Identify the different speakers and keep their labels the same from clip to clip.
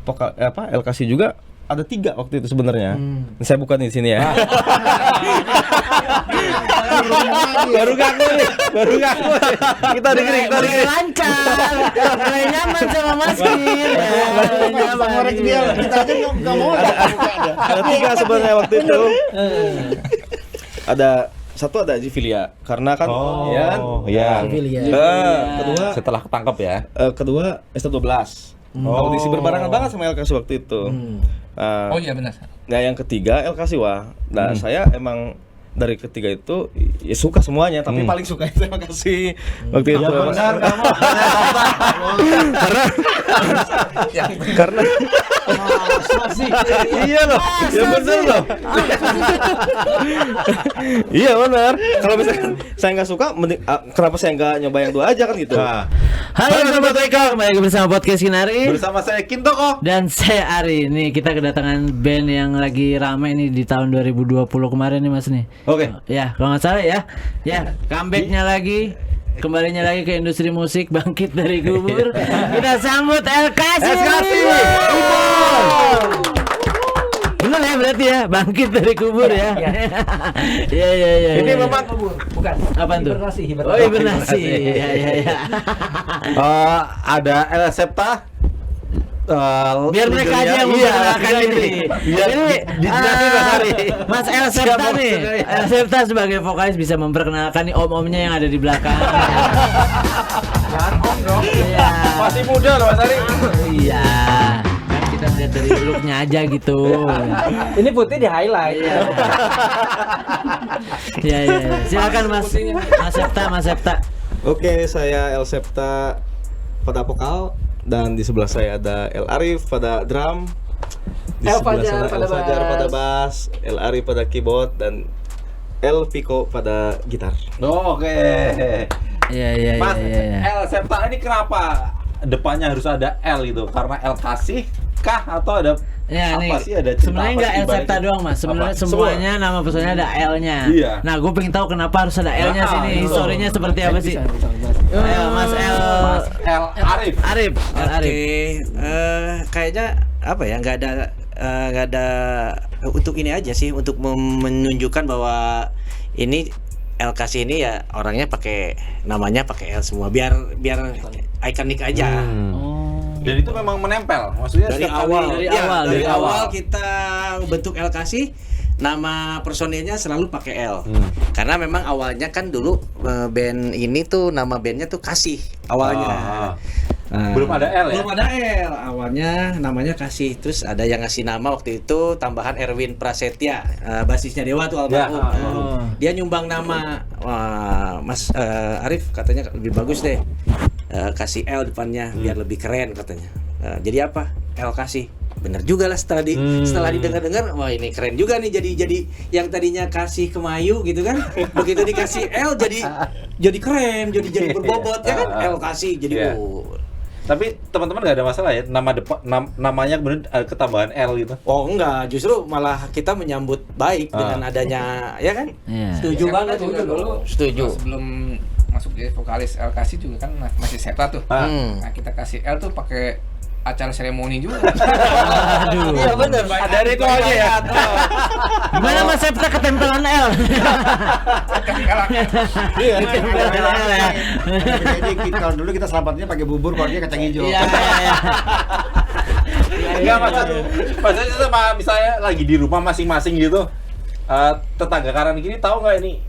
Speaker 1: LKC juga ada 3 waktu itu sebenarnya. Saya bukan di sini ya. baru ngaku. Kita dengerin.
Speaker 2: Lancar. Mulai nyaman sama Mas Kim.
Speaker 3: Ngorek dia, kita aja nggak mau
Speaker 1: Ada 3 sebenarnya waktu itu. Satu ada Zivilia karena kan kedua
Speaker 4: Setelah ketangkep ya.
Speaker 1: Kedua S12. Audisi berbarengan banget sama LKC waktu itu.
Speaker 5: Oh iya benar.
Speaker 1: Nah yang ketiga LKC wah. Nah saya emang dari ketiga itu ya suka semuanya, tapi paling suka itu LKC waktu itu.
Speaker 3: benar
Speaker 1: Karena iya loh, ya benar loh. Iya benar. Kalau misalkan saya nggak suka, kenapa saya nggak nyoba yang 2 aja kan gitu?
Speaker 2: Halo Sobat Eka, kembali lagi bersama Podcast Kinari.
Speaker 4: Bersama saya Kintoko.
Speaker 2: Dan saya Ari. Nih kita kedatangan band yang lagi rame nih di tahun 2020 kemarin nih Mas nih.
Speaker 4: Oke.
Speaker 2: Ya, kalau nggak salah ya. Ya, comebacknya lagi. Kembalinya lagi ke industri musik, bangkit dari kubur. Kita sambut LKC. Benar ya berarti ya, bangkit dari kubur ya. Iya.
Speaker 4: Ini memang
Speaker 6: Bukan.
Speaker 2: Apaan tuh?
Speaker 6: Hibernasi.
Speaker 2: Oh, hibernasi. Iya.
Speaker 4: ada El Septa.
Speaker 2: Biar mereka aja yang memperkenalkan diri. Ini Mas El Septa nih. El Septa sebagai vokalis bisa memperkenalkan nih om-omnya yang ada di belakang. Iya.
Speaker 4: Masih muda loh Mas Ari.
Speaker 2: Iya. Kan kita lihat dari look-nya aja gitu.
Speaker 6: Ini putih di highlight.
Speaker 2: Iya. Silakan Mas Septa.
Speaker 1: Oke, saya El Septa pada vokal dan di sebelah saya ada El Arif pada drum. Di
Speaker 6: El
Speaker 1: sebelah
Speaker 6: Fajar
Speaker 1: sana El Fajar pada bass, El Arif pada keyboard dan El Vico pada gitar.
Speaker 4: Oke.
Speaker 2: Iya.
Speaker 4: Mas El Septa ini kenapa depannya harus ada L itu? Karena El kasih kah atau ada
Speaker 2: Ya
Speaker 4: apa
Speaker 2: nih,
Speaker 4: sih, ada cerita
Speaker 2: sebenarnya
Speaker 4: apa
Speaker 2: nggak
Speaker 4: sih
Speaker 2: El Septa
Speaker 4: dibaliknya?
Speaker 2: doang Mas. Sebenarnya
Speaker 4: Apa?
Speaker 2: semuanya nama personnya ada L-nya.
Speaker 4: Iya.
Speaker 2: Nah, gue pengen tahu kenapa harus ada L-nya
Speaker 4: Nah,
Speaker 2: sini.
Speaker 4: itu.
Speaker 2: Historinya seperti apa sih? Mas El
Speaker 4: Arif.
Speaker 2: Arif.
Speaker 7: Kayaknya apa ya, nggak ada untuk ini aja sih, untuk menunjukkan bahwa ini LKC ini ya orangnya namanya pakai L semua, biar ikonik aja.
Speaker 4: Dan itu memang menempel. Maksudnya
Speaker 7: Dari
Speaker 4: setiap
Speaker 7: awal,
Speaker 4: kali-
Speaker 7: dari awal kita bentuk LKC, nama personilnya selalu pakai L. Karena memang awalnya kan dulu band ini tuh nama bandnya tuh Kasih awalnya.
Speaker 4: Belum ada L ya?
Speaker 7: Belum ada L. Awalnya namanya Kasih. Terus ada yang ngasih nama waktu itu tambahan Erwin Prasetya, basisnya Dewa tuh almarhum. Dia nyumbang nama. Wah, Mas Arif katanya lebih bagus deh. Kasih L depannya biar lebih keren katanya. Jadi apa? L Kasih. Bener juga lah setelah didengar-dengar, wah ini keren juga nih, jadi yang tadinya Kasih Kemayu gitu kan, begitu dikasih L jadi keren, jadi berbobot ya kan, L Kasih jadi
Speaker 4: Tapi teman-teman nggak ada masalah ya namanya kemudian ketambahan L gitu.
Speaker 7: Oh enggak, justru malah kita menyambut baik dengan adanya, ya kan?
Speaker 2: Iya.
Speaker 7: Setuju banget
Speaker 5: juga dulu.
Speaker 7: Setuju.
Speaker 5: Sebelum masuk jadi vokalis LKC juga kan masih Septa tuh. Nah kita kasih L tuh pakai acara seremoni juga.
Speaker 2: Aduh.
Speaker 7: Iya benar.
Speaker 4: Ada ritualnya ya.
Speaker 2: Gimana Mas Septa ketempelan L?
Speaker 3: Iya.
Speaker 2: Ketempelan L ya.
Speaker 3: Jadi kalau dulu kita selamatnya pakai bubur, kalau dia kacang hijau.
Speaker 2: Iya.
Speaker 4: Enggak maksudnya sama misalnya lagi di rumah masing-masing gitu. Tetangga kanan kiri tahu nggak ini?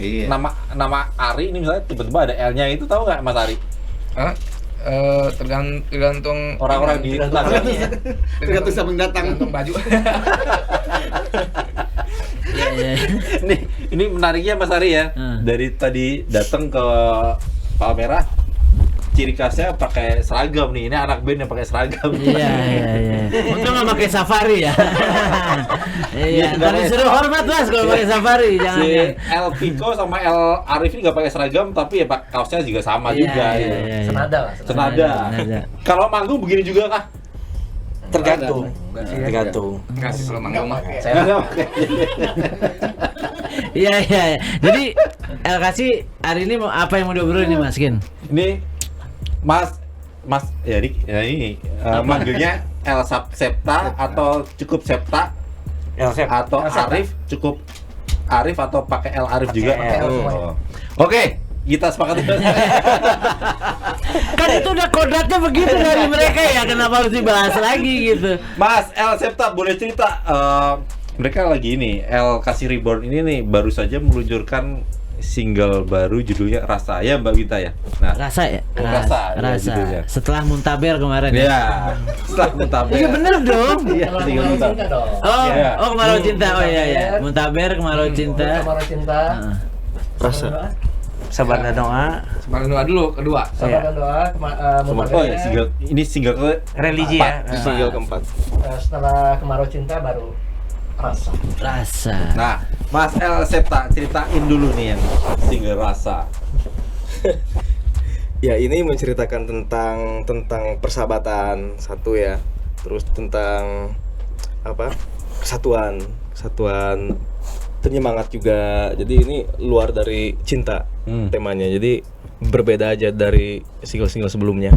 Speaker 3: Iya.
Speaker 4: Nama Ari ini misalnya tiba-tiba ada L-nya itu tahu nggak Mas Ari?
Speaker 5: Tergantung
Speaker 4: Orang-orang di tetangga.
Speaker 3: Tergantung siapa yang datang.
Speaker 5: tergantung baju.
Speaker 2: Iya.
Speaker 4: Nih, ini menariknya Mas Ari ya. Dari tadi datang ke Palmerah, ciri khasnya pakai seragam nih. Ini anak band yang pakai seragam.
Speaker 2: Iya. Untung nggak pakai safari ya. Iya. Tadi suruh hormat Mas kalau pakai safari, jangan.
Speaker 4: Si El Pico sama El Arif ini nggak pakai seragam, tapi ya Pak kaosnya juga sama juga.
Speaker 2: Iya.
Speaker 6: Senada lah.
Speaker 4: Senada. Kalau manggung begini juga kah?
Speaker 7: Tergantung.
Speaker 5: Enggak sih kalau manggung mah.
Speaker 2: Iya. Jadi LKC hari ini apa yang mau diobrolin nih Mas Kin?
Speaker 4: Ini Mas ya ini manggilnya El Septa atau cukup Septa atau Arif cukup Arif atau pakai El Arif juga. Oke, kita sepakat.
Speaker 2: Kan itu udah kodratnya begitu dari mereka ya, kenapa harus dibahas lagi gitu?
Speaker 4: Mas El Septa boleh cerita mereka lagi ini El Kasih Reborn ini nih baru saja meluncurkan single baru judulnya Rasa ya Mbak Winta ya. Nah,
Speaker 2: Rasa ya?
Speaker 4: Rasa, ya, judulnya.
Speaker 2: Setelah Muntaber kemarin ya?
Speaker 4: Iya, setelah Muntaber.
Speaker 2: Iya bener dong.
Speaker 4: Iya, single Muntaber.
Speaker 2: Oh Kemarau Cinta, oh iya. Muntaber, Kemarau Cinta.
Speaker 6: Kemarau Cinta.
Speaker 1: Rasa.
Speaker 7: Sabar dan doa.
Speaker 5: Sebarang doa dulu, kedua.
Speaker 6: Sabar dan doa.
Speaker 4: Oh ya, single ke
Speaker 7: Religi ya.
Speaker 1: Single keempat.
Speaker 6: Setelah Kemarau Cinta baru Rasa.
Speaker 4: Nah, Mas El Septa ceritain dulu nih yang single Rasa.
Speaker 1: Ya ini menceritakan tentang persahabatan satu ya, terus tentang kesatuan penyemangat juga. Jadi ini luar dari cinta temanya, jadi berbeda aja dari single sebelumnya.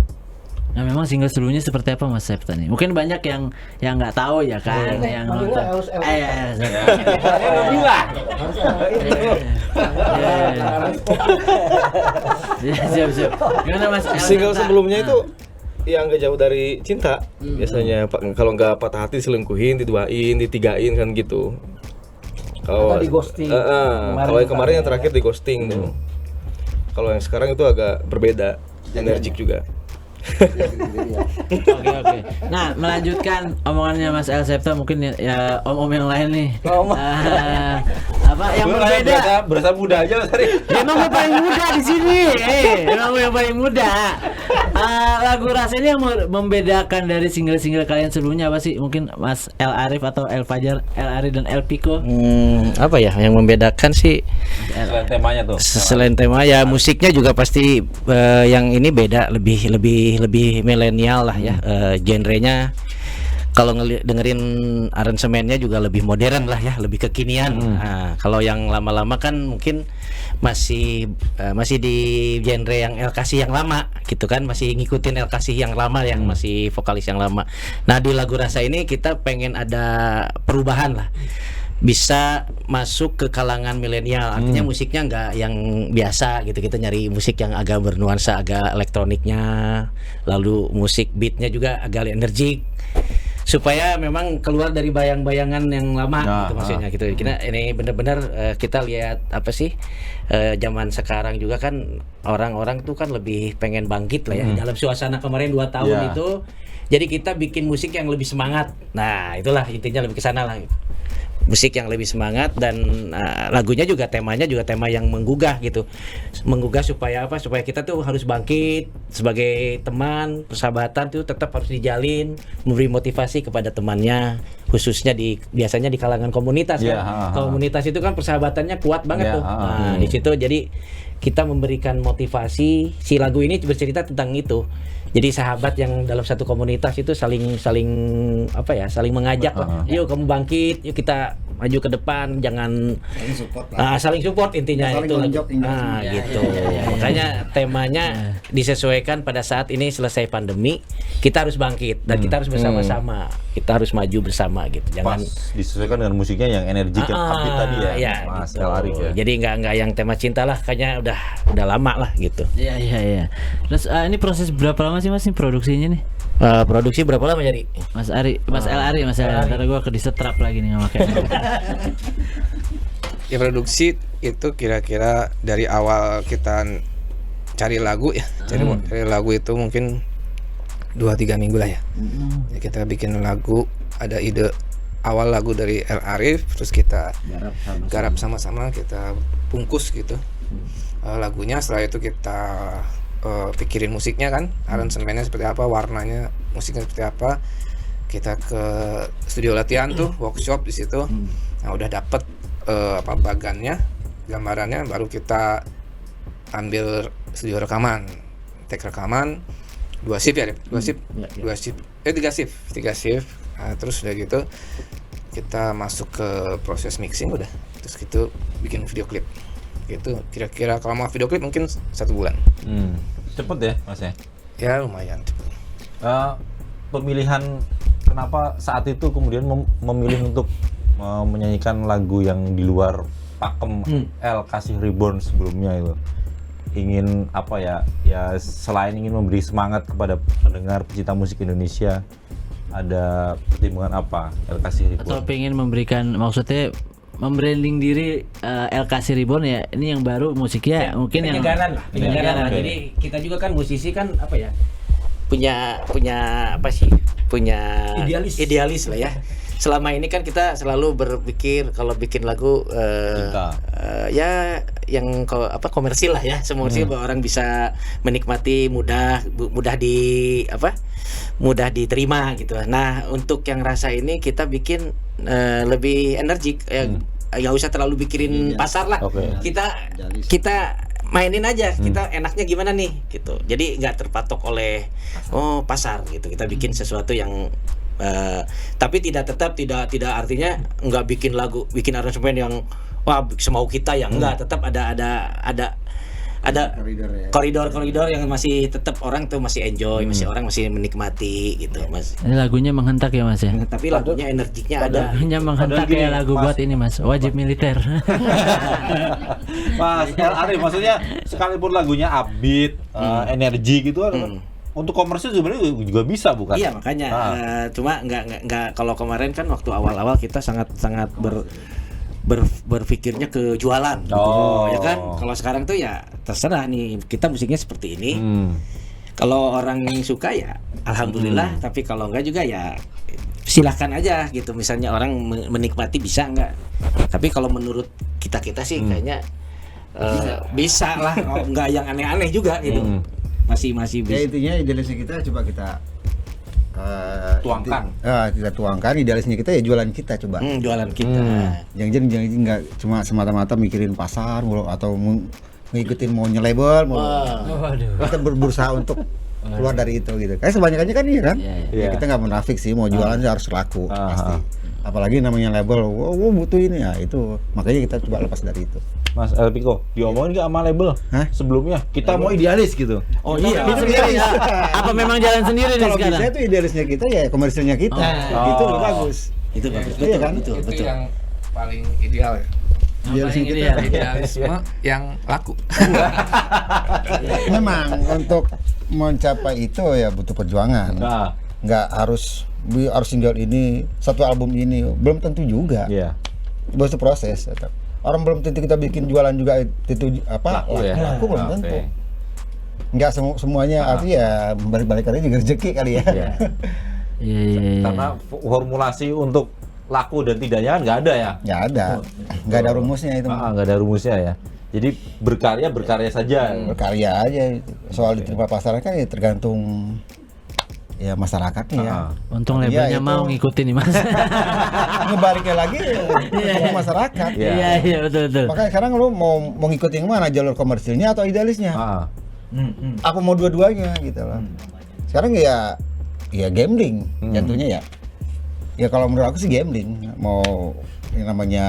Speaker 2: Nah memang single sebelumnya seperti apa Mas Septa nih? Mungkin banyak yang nggak tahu ya kan, yang nonton. Siap. Gimana Mas?
Speaker 1: Single sebelumnya itu yang nggak jauh dari cinta. Biasanya kalau nggak patah hati diselingkuhin, diduain, ditigain kan gitu. Kalau
Speaker 6: di ghosting.
Speaker 1: Kalau yang kemarin yang terakhir di ghosting tuh. Kalau yang sekarang itu agak berbeda, energik juga.
Speaker 2: Oke. Nah, melanjutkan omongannya Mas El Septa, mungkin ya om-om yang lain nih. Apa yang berbeda?
Speaker 4: Berasa muda aja Mas Ari.
Speaker 2: Emang gue paling muda di sini. Emang gue yang paling muda. Lagu Rasa ini yang membedakan dari single-single kalian sebelumnya apa sih? Mungkin Mas El Arif atau El Fajar, El Ari dan El Pico.
Speaker 7: Apa ya yang membedakan sih?
Speaker 4: Selain temanya tuh.
Speaker 7: Selain tema ya musiknya juga pasti yang ini beda, lebih milenial lah ya. Genrenya kalau dengerin aransemennya juga lebih modern lah ya, lebih kekinian. Nah, kalau yang lama-lama kan mungkin masih di genre yang El Kasih yang lama gitu kan, masih ngikutin El Kasih yang lama yang masih vokalis yang lama. Nah, di lagu Rasa ini kita pengen ada perubahan lah, bisa masuk ke kalangan milenial, artinya musiknya nggak yang biasa gitu, kita nyari musik yang agak bernuansa agak elektroniknya, lalu musik beatnya juga agak energik supaya memang keluar dari bayang-bayangan yang lama gitu maksudnya gitu. Ini benar-benar kita lihat apa sih zaman sekarang juga kan orang-orang tuh kan lebih pengen bangkit lah ya dalam suasana kemarin 2 tahun itu. Jadi kita bikin musik yang lebih semangat. Nah, itulah intinya lebih ke sana lah. Musik yang lebih semangat dan lagunya juga temanya juga tema yang menggugah gitu. Menggugah supaya apa? Supaya kita tuh harus bangkit sebagai teman, persahabatan tuh tetap harus dijalin, memberi motivasi kepada temannya, khususnya biasanya di kalangan komunitas kan. Komunitas itu kan persahabatannya kuat banget tuh. Nah, di situ jadi kita memberikan motivasi. Si lagu ini bercerita tentang itu. Jadi sahabat yang dalam satu komunitas itu saling apa ya, saling mengajak lah. Yuk kamu bangkit, yuk kita maju ke depan, jangan saling support intinya itu. Gitu. Makanya temanya disesuaikan pada saat ini selesai pandemi, kita harus bangkit dan kita harus bersama-sama. Kita harus maju bersama gitu. Jangan
Speaker 4: disesuaikan dengan musiknya yang energik upbeat tadi ya. Mas
Speaker 2: gitu.
Speaker 4: El Arif ya.
Speaker 2: Jadi nggak yang tema cinta lah, kayaknya udah lama lah gitu. Iya. Terus ini proses berapa lama sih Mas ini produksinya nih?
Speaker 7: Produksi berapa lama jadi?
Speaker 2: Mas El Ari, ntar gue ke disetrap lagi nih sama
Speaker 5: Ya produksi itu kira-kira dari awal kita cari lagu ya, cari lagu itu mungkin 2-3 minggu lah ya. Jadi kita bikin lagu, ada ide awal lagu dari El Arif, terus kita garap sama-sama, kita bungkus gitu lagunya. Setelah itu kita pikirin musiknya kan, aransemennya seperti apa, warnanya, musiknya seperti apa. Kita ke studio latihan tuh, workshop di situ. Nah, udah dapet bagannya, gambarannya, baru kita ambil studio rekaman, take rekaman, 2 shift ya, 2 shift, 3 shift. Nah, terus udah gitu kita masuk ke proses mixing udah, terus gitu bikin video klip. Gitu, kira-kira kalau mau video klip mungkin 1 bulan.
Speaker 4: Cepet ya Mas ya?
Speaker 5: Ya lumayan cepet.
Speaker 4: pemilihan kenapa saat itu kemudian memilih untuk menyanyikan lagu yang di luar pakem El Kasih Reborn sebelumnya itu? Ingin apa ya selain ingin memberi semangat kepada pendengar pecinta musik Indonesia, ada pertimbangan apa El Kasih Reborn?
Speaker 2: Atau pengen memberikan, maksudnya membranding diri El Kasih Reborn ya, ini yang baru musiknya mungkin yang
Speaker 7: penyegaran. Jadi kita juga kan musisi kan apa ya, punya apa sih, punya idealis lah ya. Selama ini kan kita selalu berpikir kalau bikin lagu ya yang komersil lah ya, komersil bahwa orang bisa menikmati, mudah diterima gitu. Nah, untuk yang rasa ini kita bikin lebih energik, nggak usah terlalu pikirin pasar lah. Kita mainin aja, kita enaknya gimana nih gitu. Jadi nggak terpatok oleh pasar gitu. Kita bikin sesuatu yang tapi tidak artinya nggak bikin lagu, bikin aransemen yang wah semau kita ya, enggak, tetap ada koridor yang masih tetap orang tuh masih enjoy, orang masih menikmati gitu, Mas.
Speaker 2: Ini lagunya menghentak ya, Mas ya.
Speaker 7: Tapi lagunya energiknya ada.
Speaker 2: Lagunya menghentak kayak lagu buat ini, Mas. Wajib militer.
Speaker 4: Mas El Arif, maksudnya sekalipun lagunya upbeat, energi gitu kan, untuk komersil sebenarnya juga bisa, bukan?
Speaker 7: Iya, makanya cuma nggak kalau kemarin kan waktu awal-awal kita sangat berpikirnya ke jualan gitu, ya kan. Kalau sekarang tuh ya terserah nih, kita musiknya seperti ini. Kalau orang yang suka ya alhamdulillah, tapi kalau enggak juga ya silahkan aja gitu. Misalnya orang menikmati bisa enggak. Tapi kalau menurut kita sih kayaknya bisa lah, enggak yang aneh-aneh juga gitu. Masih bisa.
Speaker 3: Ya intinya idealisnya kita coba kita
Speaker 4: tuangkan.
Speaker 3: Kita tuangkan idealisnya kita ya jualan kita coba.
Speaker 7: Jualan kita.
Speaker 3: Jangan nggak cuma semata-mata mikirin pasar atau ngikutin mau nyelabel, kita berusaha untuk keluar dari itu gitu. Kayak sebanyakannya kan iya kan. Ya, kita nggak munafik sih, mau jualan harus laku pasti. Apalagi namanya label, butuh ini ya, itu makanya kita coba lepas dari itu.
Speaker 4: Mas El Piko, diomongin nggak sama label? Sebelumnya kita mau idealis gitu.
Speaker 2: Oh iya, apa memang jalan sendiri nih sekarang?
Speaker 3: Kalau bisa itu idealisnya kita ya komersilnya kita, itu lebih bagus.
Speaker 7: Itu bagus,
Speaker 3: iya kan?
Speaker 7: Betul.
Speaker 5: yang paling ideal ya. Idealisme yang laku.
Speaker 3: Memang untuk mencapai itu ya butuh perjuangan. Nggak harus single ini, satu album ini, belum tentu juga. Butuh proses. Orang belum tentu kita bikin jualan juga itu laku belum tentu. Nggak semuanya artinya ya balik kali juga rezeki kali ya.
Speaker 4: Karena formulasi untuk laku dan tidaknya kan nggak ada ya.
Speaker 3: Nggak ada rumusnya itu.
Speaker 4: Nggak ada rumusnya ya. Jadi berkarya saja.
Speaker 3: Berkarya aja. Soal diterima pasar kan ya tergantung ya masyarakatnya ya.
Speaker 2: Untung labelnya mau ngikutin nih, Mas.
Speaker 3: Ngebaliknya lagi ke masyarakat.
Speaker 2: Iya betul.
Speaker 3: Makanya sekarang lu mau ngikutin mana, jalur komersilnya atau idealisnya? Apa mau dua-duanya gitu loh. Sekarang ya gambling jatuhnya ya. Ya kalau menurut aku sih gambling. Mau yang namanya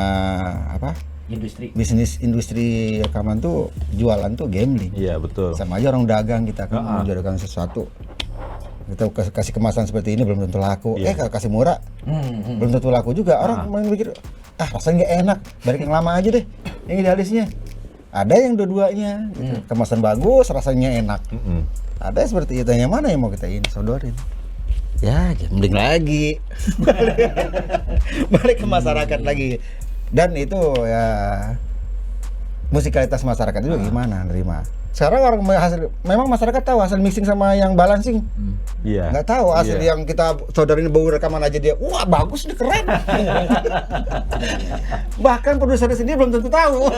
Speaker 3: apa? Industri rekaman tuh, jualan tuh gambling.
Speaker 4: Iya, betul.
Speaker 3: Sama aja orang dagang, kita kan menjualkan sesuatu. Kita kasih kemasan seperti ini belum tentu laku. Kalau kasih murah belum tentu laku juga. Orang mikir rasanya nggak enak, balik yang lama aja deh, yang idealisnya. Ada yang dua-duanya gitu. Kemasan bagus, rasanya enak. Ada seperti itu. Yang mana yang mau kita sodorin? Ya gambling lagi. Balik ke masyarakat lagi. Dan itu ya musikalitas masyarakat juga gimana nerima. Sekarang orang memang masyarakat tahu hasil mixing sama yang balancing. Nggak tahu hasil yang kita sodorin bau rekaman aja dia, wah bagus nih, keren. Bahkan produsernya sendiri belum tentu tahu.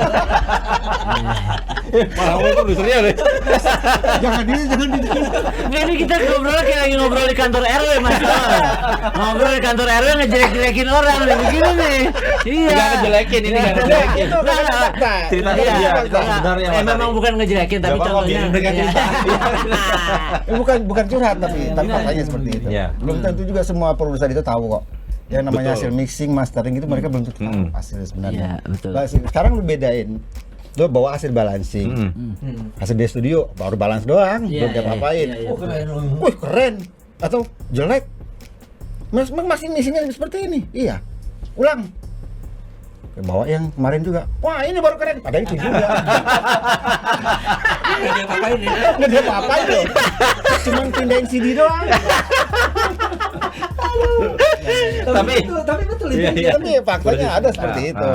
Speaker 4: Malah produsernya deh.
Speaker 3: Jangan.
Speaker 2: Ini kita ngobrol kayak lagi ngobrol di kantor RW, Mas. Ngobrol di kantor RW ngejelek-jelekin orang nih begini nih. Iya.
Speaker 5: Nggak ngejelekin.
Speaker 4: Ceritanya sebenarnya.
Speaker 2: Memang bukan ngejelekin, tapi contohnya.
Speaker 3: Bukan curhat tapi faktanya seperti itu. Belum tentu juga semua produser itu tahu kok. Yang namanya hasil mixing, mastering itu mereka belum tentu tahu hasil sebenarnya. Sekarang lu bedain. Lu bawa hasil balancing. Hasil di studio baru balance doang, belum diapa-apain. Wih, keren. Atau jelek. Masih misinya seperti ini. Iya. Ulang. Bawa yang kemarin juga. Wah, ini baru keren. Padahal itu juga.
Speaker 7: Nggak dia apa-apain ya.
Speaker 3: Nggak dia apa-apain loh. Cuman pindahin CD doang.
Speaker 4: Tapi
Speaker 6: Tapi betul itu.
Speaker 4: Iya.
Speaker 3: Tapi faktanya ada seperti itu.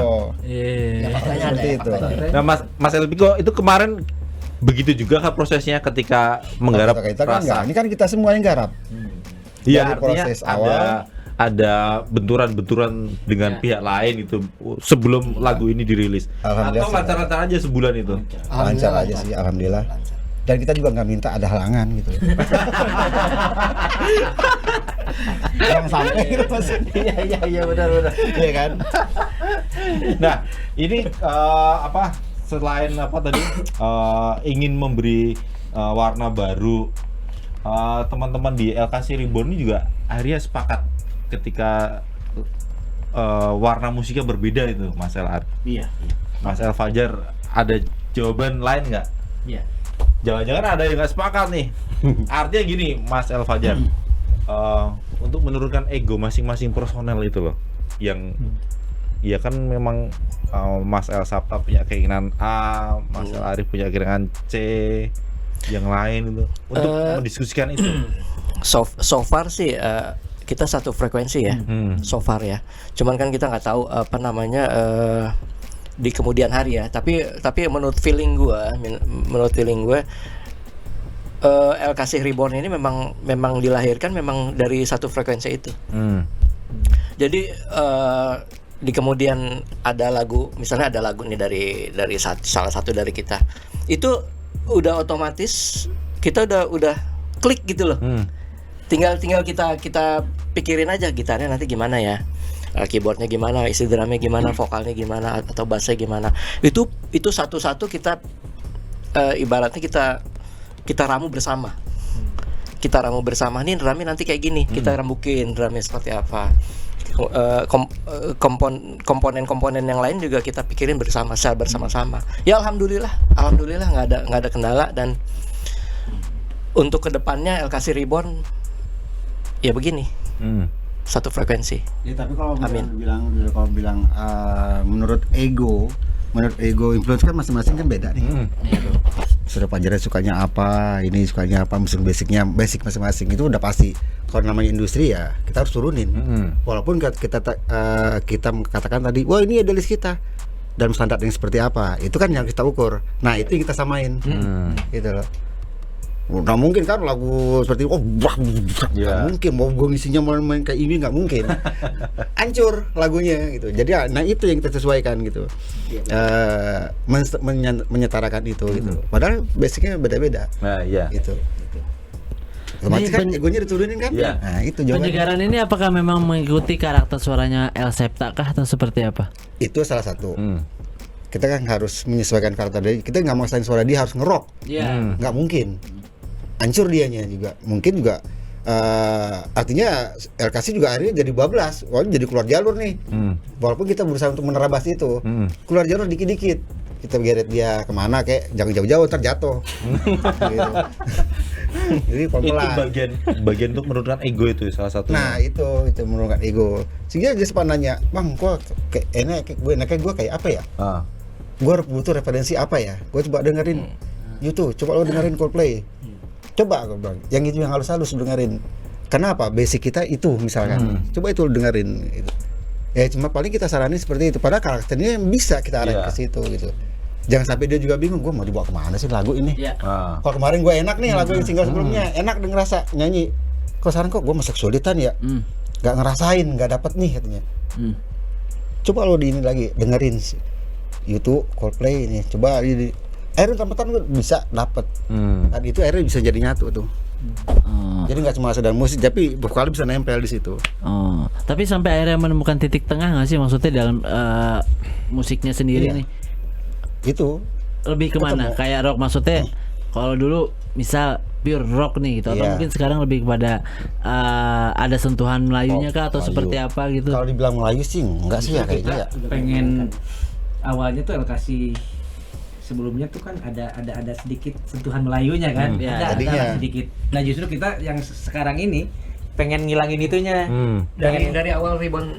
Speaker 2: Iya.
Speaker 6: Faktanya ada
Speaker 3: Seperti
Speaker 6: ya,
Speaker 3: itu.
Speaker 6: faktanya.
Speaker 4: nah Mas Elpiko itu kemarin begitu juga kah prosesnya ketika menggarap
Speaker 3: Kita kan enggak.
Speaker 4: rasa?
Speaker 3: Ini kan kita semua yang garap.
Speaker 4: Iya,
Speaker 3: Dari
Speaker 4: artinya
Speaker 3: proses awal.
Speaker 4: ada benturan-benturan dengan pihak lain itu sebelum lagu ini dirilis.
Speaker 3: Alhamdulillah
Speaker 4: Atau lancar-lancar aja sebulan itu.
Speaker 3: Lancar aja sih, alhamdulillah. Dan kita juga nggak minta ada halangan gitu. Jangan sampai gitu maksudnya.
Speaker 4: Iya benar.
Speaker 3: Iya kan?
Speaker 4: Nah, ini selain apa tadi ingin memberi warna baru, teman-teman di LKC Reborn ini juga akhirnya sepakat ketika warna musiknya berbeda itu, Mas El.
Speaker 2: Iya.
Speaker 4: Mas El Fajar, ada jawaban lain nggak?
Speaker 2: Iya.
Speaker 4: Jangan-jangan ada yang nggak sepakat nih. Artinya gini, Mas El Fajar, untuk menurunkan ego masing-masing personel itu loh, yang ya kan memang Mas El Sabta punya keinginan A, Mas El Arif punya keinginan C, yang lain itu untuk mendiskusikan itu.
Speaker 7: So far sih kita satu frekuensi ya. So far ya. Cuman kan kita nggak tahu apa namanya di kemudian hari ya. Tapi menurut feeling gue LKC Reborn ini memang dilahirkan memang dari satu frekuensi itu. Jadi di kemudian ada lagu, misalnya ada lagu nih dari salah satu dari kita, itu udah otomatis kita udah klik gitu loh. Tinggal kita pikirin aja gitarnya nanti gimana ya, keyboardnya gimana, isi drumnya gimana, vokalnya gimana, atau bassnya gimana. Itu satu-satu kita ibaratnya kita ramu bersama. Kita ramu bersama, nih drumnya nanti kayak gini, kita rembukin drumnya seperti apa. Komponen-komponen yang lain juga kita pikirin secara bersama-sama. Ya alhamdulillah nggak ada kendala, dan untuk kedepannya LKC Reborn ya begini, satu frekuensi.
Speaker 3: Ya, tapi kalau
Speaker 7: Amin.
Speaker 3: bilang menurut ego influence kan masing-masing kan beda nih. Sudah Fajar sukanya apa, ini sukanya apa, basic masing-masing itu udah pasti. Kalau namanya industri ya kita harus turunin. Walaupun kita katakan tadi, wah ini ada list kita dalam standar yang seperti apa, itu kan yang kita ukur. Nah itu yang kita samain, gitu loh. Nggak mungkin kan lagu seperti nggak mungkin mau gue ngisinya main kayak ini, nggak mungkin. Hancur lagunya gitu. Jadi nah itu yang kita sesuaikan gitu, menyetarakan itu gitu. Padahal basicnya beda-beda.
Speaker 4: Nah, iya.
Speaker 3: Gitu. Otomatis kan egonya diturunin kan?
Speaker 4: Iya.
Speaker 3: Nah itu jawabannya.
Speaker 2: Penyegaran ini apakah memang mengikuti karakter suaranya El Septa kah atau seperti apa?
Speaker 3: Itu salah satu. Kita kan harus menyesuaikan karakter dia. Kita nggak maksain suara dia harus ngerok.
Speaker 2: Iya.
Speaker 3: Nggak mungkin. Hancur dianya juga. Mungkin juga artinya LKC juga akhirnya jadi bablas. Wah, jadi keluar jalur nih. Walaupun kita berusaha untuk menerabas itu. Keluar jalur dikit-dikit. Kita geret dia kemana kayak jangan jauh-jauh ntar jatuh. Gitu. Jadi
Speaker 4: Itu
Speaker 3: pelan-pelan.
Speaker 4: bagian untuk menurunkan ego itu salah satunya.
Speaker 3: Nah itu menurunkan ego. Sehingga dia sempat nanya, bang, gua enaknya gue kayak apa ya? Gue butuh referensi apa ya? Gue coba dengerin YouTube, coba lo dengerin Coldplay. Coba gue bilang, yang itu yang halus-halus dengerin. Kenapa? Basic kita itu misalkan. Coba itu lo dengerin. Gitu. Ya cuma paling kita saranin seperti itu. Padahal karakternya bisa kita arahin ke situ gitu. Jangan sampai dia juga bingung, gue mau dibawa kemana sih lagu ini? Kalau kemarin gue enak nih lagu yang single sebelumnya, enak denger rasa nyanyi. Kok sekarang kok gue masih kesulitan ya? Gak ngerasain, gak dapet nih katanya. Coba lo di ini lagi dengerin YouTube Coldplay ini, coba di akhirnya tempatan gue bisa dapet. Dan itu akhirnya bisa jadi nyatu tuh. Jadi nggak cuma sedang musik, tapi vokal bisa nempel di situ.
Speaker 2: Tapi sampai akhirnya menemukan titik tengah nggak sih, maksudnya dalam musiknya sendiri nih?
Speaker 3: Itu
Speaker 2: Lebih kemana? Kayak rock maksudnya? Kalau dulu misal pure rock nih gitu, atau mungkin sekarang lebih kepada ada sentuhan Melayunya kah atau
Speaker 3: Melayu.
Speaker 2: seperti apa gitu?
Speaker 3: Kalau dibilang Melayu sih enggak sih ya kayaknya ya.
Speaker 6: Pengen awalnya tuh LKC sebelumnya tuh kan ada sedikit sentuhan Melayunya kan, ada
Speaker 3: tadinya.
Speaker 6: sedikit. Nah justru kita yang sekarang ini
Speaker 7: pengen ngilangin itunya.
Speaker 8: Dari awal Ribbon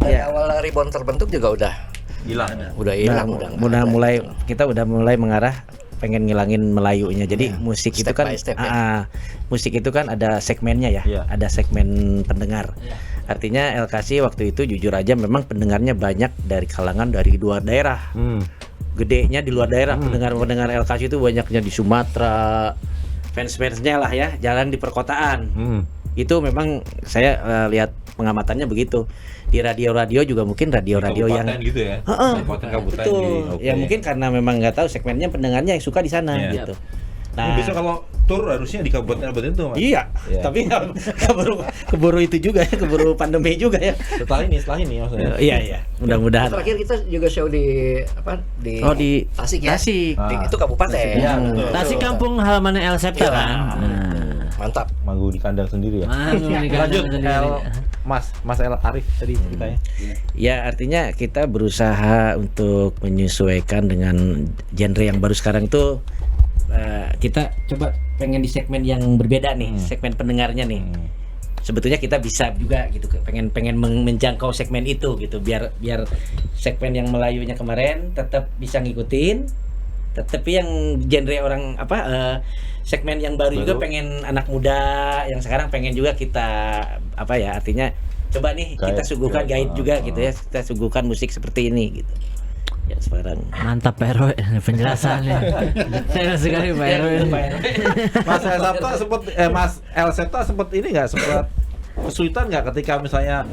Speaker 7: Iya.
Speaker 8: awal Ribbon terbentuk juga udah hilang
Speaker 7: Kita udah mulai mengarah pengen ngilangin Melayunya. Jadi musik itu
Speaker 8: Step
Speaker 7: kan
Speaker 8: by step, ya.
Speaker 7: musik itu kan ada segmennya ya.
Speaker 4: Iya.
Speaker 7: Ada segmen pendengar. Artinya LKC waktu itu jujur aja memang pendengarnya banyak dari kalangan dari luar daerah. Gedenya di luar daerah, pendengar-pendengar LKC itu banyaknya di Sumatera. Fans-fansnya lah ya, jalan di perkotaan. Itu memang saya lihat pengamatannya begitu. Di radio-radio juga mungkin radio-radio yang
Speaker 4: gitu ya. Kabupaten
Speaker 7: betul.
Speaker 4: di,
Speaker 7: Ya mungkin karena memang nggak tahu segmennya pendengarnya yang suka di sana gitu.
Speaker 4: Nah, besok kalau tur harusnya di kabupaten itu, Mas.
Speaker 7: Iya, tapi keburu itu juga ya, keburu pandemi juga ya.
Speaker 4: Setelah ini maksudnya.
Speaker 7: Iya, mudah-mudahan.
Speaker 8: terakhir kita juga show di
Speaker 7: di
Speaker 8: Tasik ya.
Speaker 7: Tasik.
Speaker 8: Itu kabupaten.
Speaker 4: Iya, betul.
Speaker 2: Tasik kampung halamannya El Septa kan.
Speaker 8: Mantap.
Speaker 4: Manggung di kandang sendiri ya. Lanjut Mas El Arif tadi ceritanya.
Speaker 7: Ya artinya kita berusaha untuk menyesuaikan dengan genre yang baru sekarang tuh. Kita coba pengen di segmen yang berbeda nih, segmen pendengarnya nih. Sebetulnya kita bisa juga gitu, pengen menjangkau segmen itu gitu, biar segmen yang Melayunya kemarin tetap bisa ngikutin, tetapi yang genre orang segmen yang baru juga pengen anak muda yang sekarang pengen juga kita artinya coba nih kita suguhkan guide juga gitu ya, kita suguhkan musik seperti ini gitu. Ya sekarang
Speaker 2: Mantap Pak Heroy penjelasannya. Saya sekali Pak Heroy.
Speaker 4: Mas El Septa sempat ini nggak, sempat kesulitan nggak ketika misalnya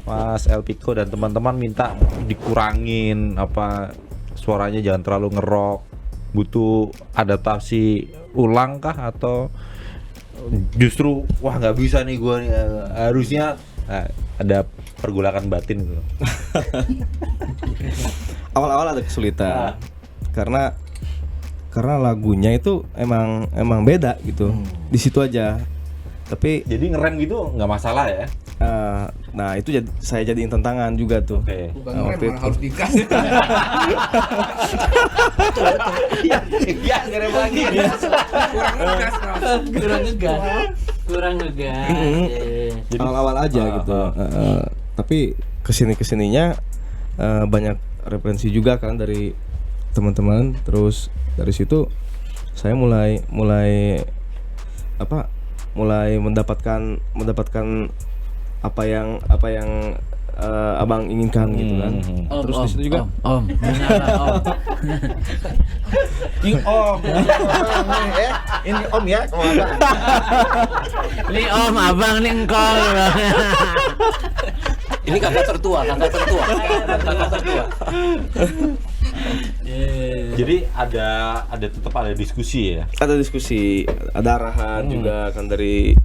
Speaker 4: Mas El Pico dan teman-teman minta dikurangin suaranya jangan terlalu ngerok, butuh adaptasi ulang kah atau justru wah nggak bisa nih gua nih, harusnya ada pergolakan batin gitu.
Speaker 1: Awal-awal ada kesulitan karena lagunya itu emang beda gitu. Di situ aja. Tapi
Speaker 4: Jadi ngerem gitu nggak masalah ya?
Speaker 1: nah itu saya jadiin tantangan juga tuh.
Speaker 4: Oke.
Speaker 1: Waktu itu.
Speaker 8: harus dikas.
Speaker 7: ya ngerem lagi.
Speaker 2: Kurang ngegas.
Speaker 1: Jadi awal-awal aja gitu. Tapi kesininya banyak referensi juga kan dari teman-teman. Terus dari situ saya mulai mendapatkan apa yang abang inginkan gitu kan. Terus di situ juga
Speaker 2: Om.
Speaker 1: ini om ya kalau abang.
Speaker 2: Ini Om, Abang nih engkol.
Speaker 8: Ini kakak tertua.
Speaker 4: Jadi ada tetap ada diskusi ya.
Speaker 1: Ada diskusi, ada arahan juga kan dari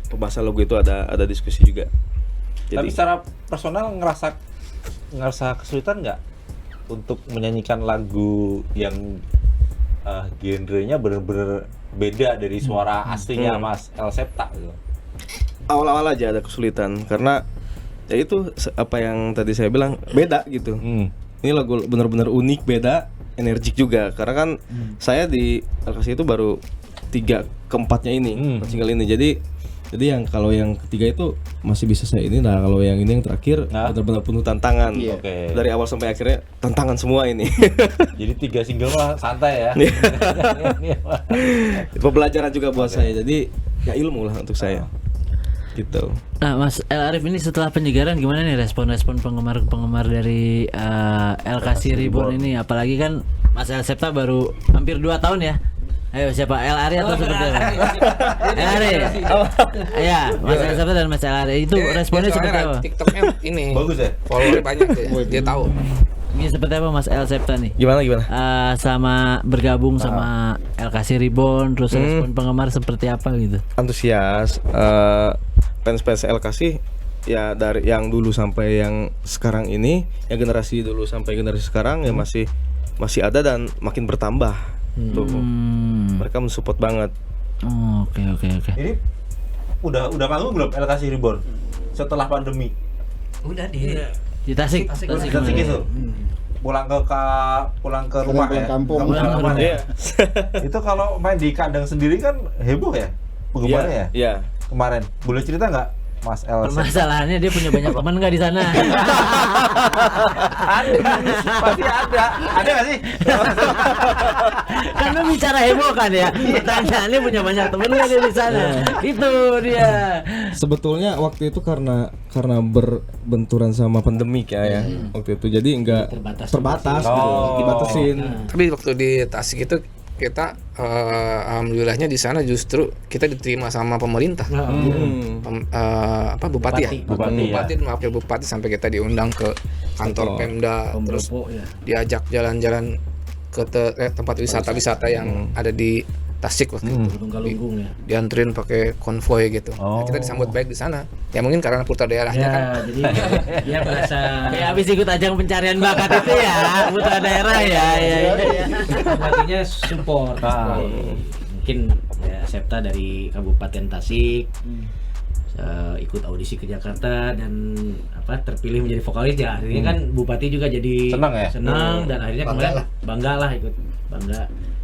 Speaker 1: pembahasan logo itu ada diskusi juga.
Speaker 4: Tapi secara personal ngerasa kesulitan nggak untuk menyanyikan lagu yang genrenya bener-bener beda dari suara aslinya Mas El Septa gitu?
Speaker 1: Awal-awal aja ada kesulitan karena ya itu apa yang tadi saya bilang beda gitu. Ini lagu benar-benar unik, beda, energik juga. Karena kan saya di LKC itu baru 3 ke 4-nya ini, single ini. Jadi yang kalau yang ketiga itu masih bisa saya ini. Nah kalau yang ini yang terakhir benar-benar penuh tantangan.
Speaker 4: Oke.
Speaker 1: Dari awal sampai akhirnya tantangan semua ini.
Speaker 4: Jadi 3 single mah santai ya.
Speaker 1: Pembelajaran juga buat saya. Jadi ya ilmu lah untuk saya. Gitu.
Speaker 2: Nah, Mas El Arif ini setelah penyegaran gimana nih respon penggemar dari LKC Reborn ini? Apalagi kan Mas El Septa baru hampir 2 tahun ya. Ayo siapa? El Ari atau seperti apa? El Ari. Iya, Mas El Septa dan Mas El Ari itu responnya seperti apa?
Speaker 5: TikToknya ini
Speaker 4: Bagus ya?
Speaker 5: followernya banyak dia tahu.
Speaker 2: Ini seperti apa Mas El Septa nih?
Speaker 1: Gimana?
Speaker 2: Sama bergabung sama LKC Reborn, terus respon penggemar seperti apa gitu?
Speaker 1: Antusias, fans LKC ya dari yang dulu sampai yang sekarang ini, yang generasi dulu sampai generasi sekarang ya masih ada dan makin bertambah. Tuh. Mereka mensupport banget.
Speaker 2: Oke.
Speaker 4: Ini udah manggung belum LKC Reborn setelah pandemi?
Speaker 8: Udah di
Speaker 2: Tasik.
Speaker 4: Tasik itu. Pulang ke rumah ya.
Speaker 3: Kampung.
Speaker 4: Iya. Itu kalau main di kandang sendiri kan heboh ya penggemarnya ya.
Speaker 1: Iya.
Speaker 4: kemarin. Boleh cerita nggak, Mas El?
Speaker 2: Permasalahannya dia punya banyak teman nggak di sana?
Speaker 4: Ada, pasti ada. Ada nggak sih?
Speaker 2: Kan lu bicara heboh kan ya. Pertanyaannya punya banyak teman nggak dia di sana? Itu dia.
Speaker 1: Sebetulnya waktu itu karena berbenturan sama pandemik ya waktu itu, jadi nggak terbatas gitu, dibatasin.
Speaker 5: Tapi waktu di Tasik itu kita alhamdulillahnya di sana justru kita diterima sama pemerintah. Bupati ya? Bupati dan wakil bupati sampai kita diundang ke kantor Pemda, terus diajak jalan-jalan ke tempat wisata-wisata yang ada di Tasik waktu itu.
Speaker 6: Galunggung ya.
Speaker 5: Dianterin pakai konvoy gitu. Nah, kita disambut baik di sana. Ya mungkin karena putra daerahnya kan.
Speaker 6: Jadi dia merasa
Speaker 2: Kayak habis ikut ajang pencarian bakat itu ya, putra daerah ya.
Speaker 6: artinya support. Mungkin ya Septa dari Kabupaten Tasik ikut audisi ke Jakarta dan terpilih menjadi vokalis ya. Akhirnya kan Bupati juga jadi senang dan akhirnya kemarin bangga lah ikut bangga.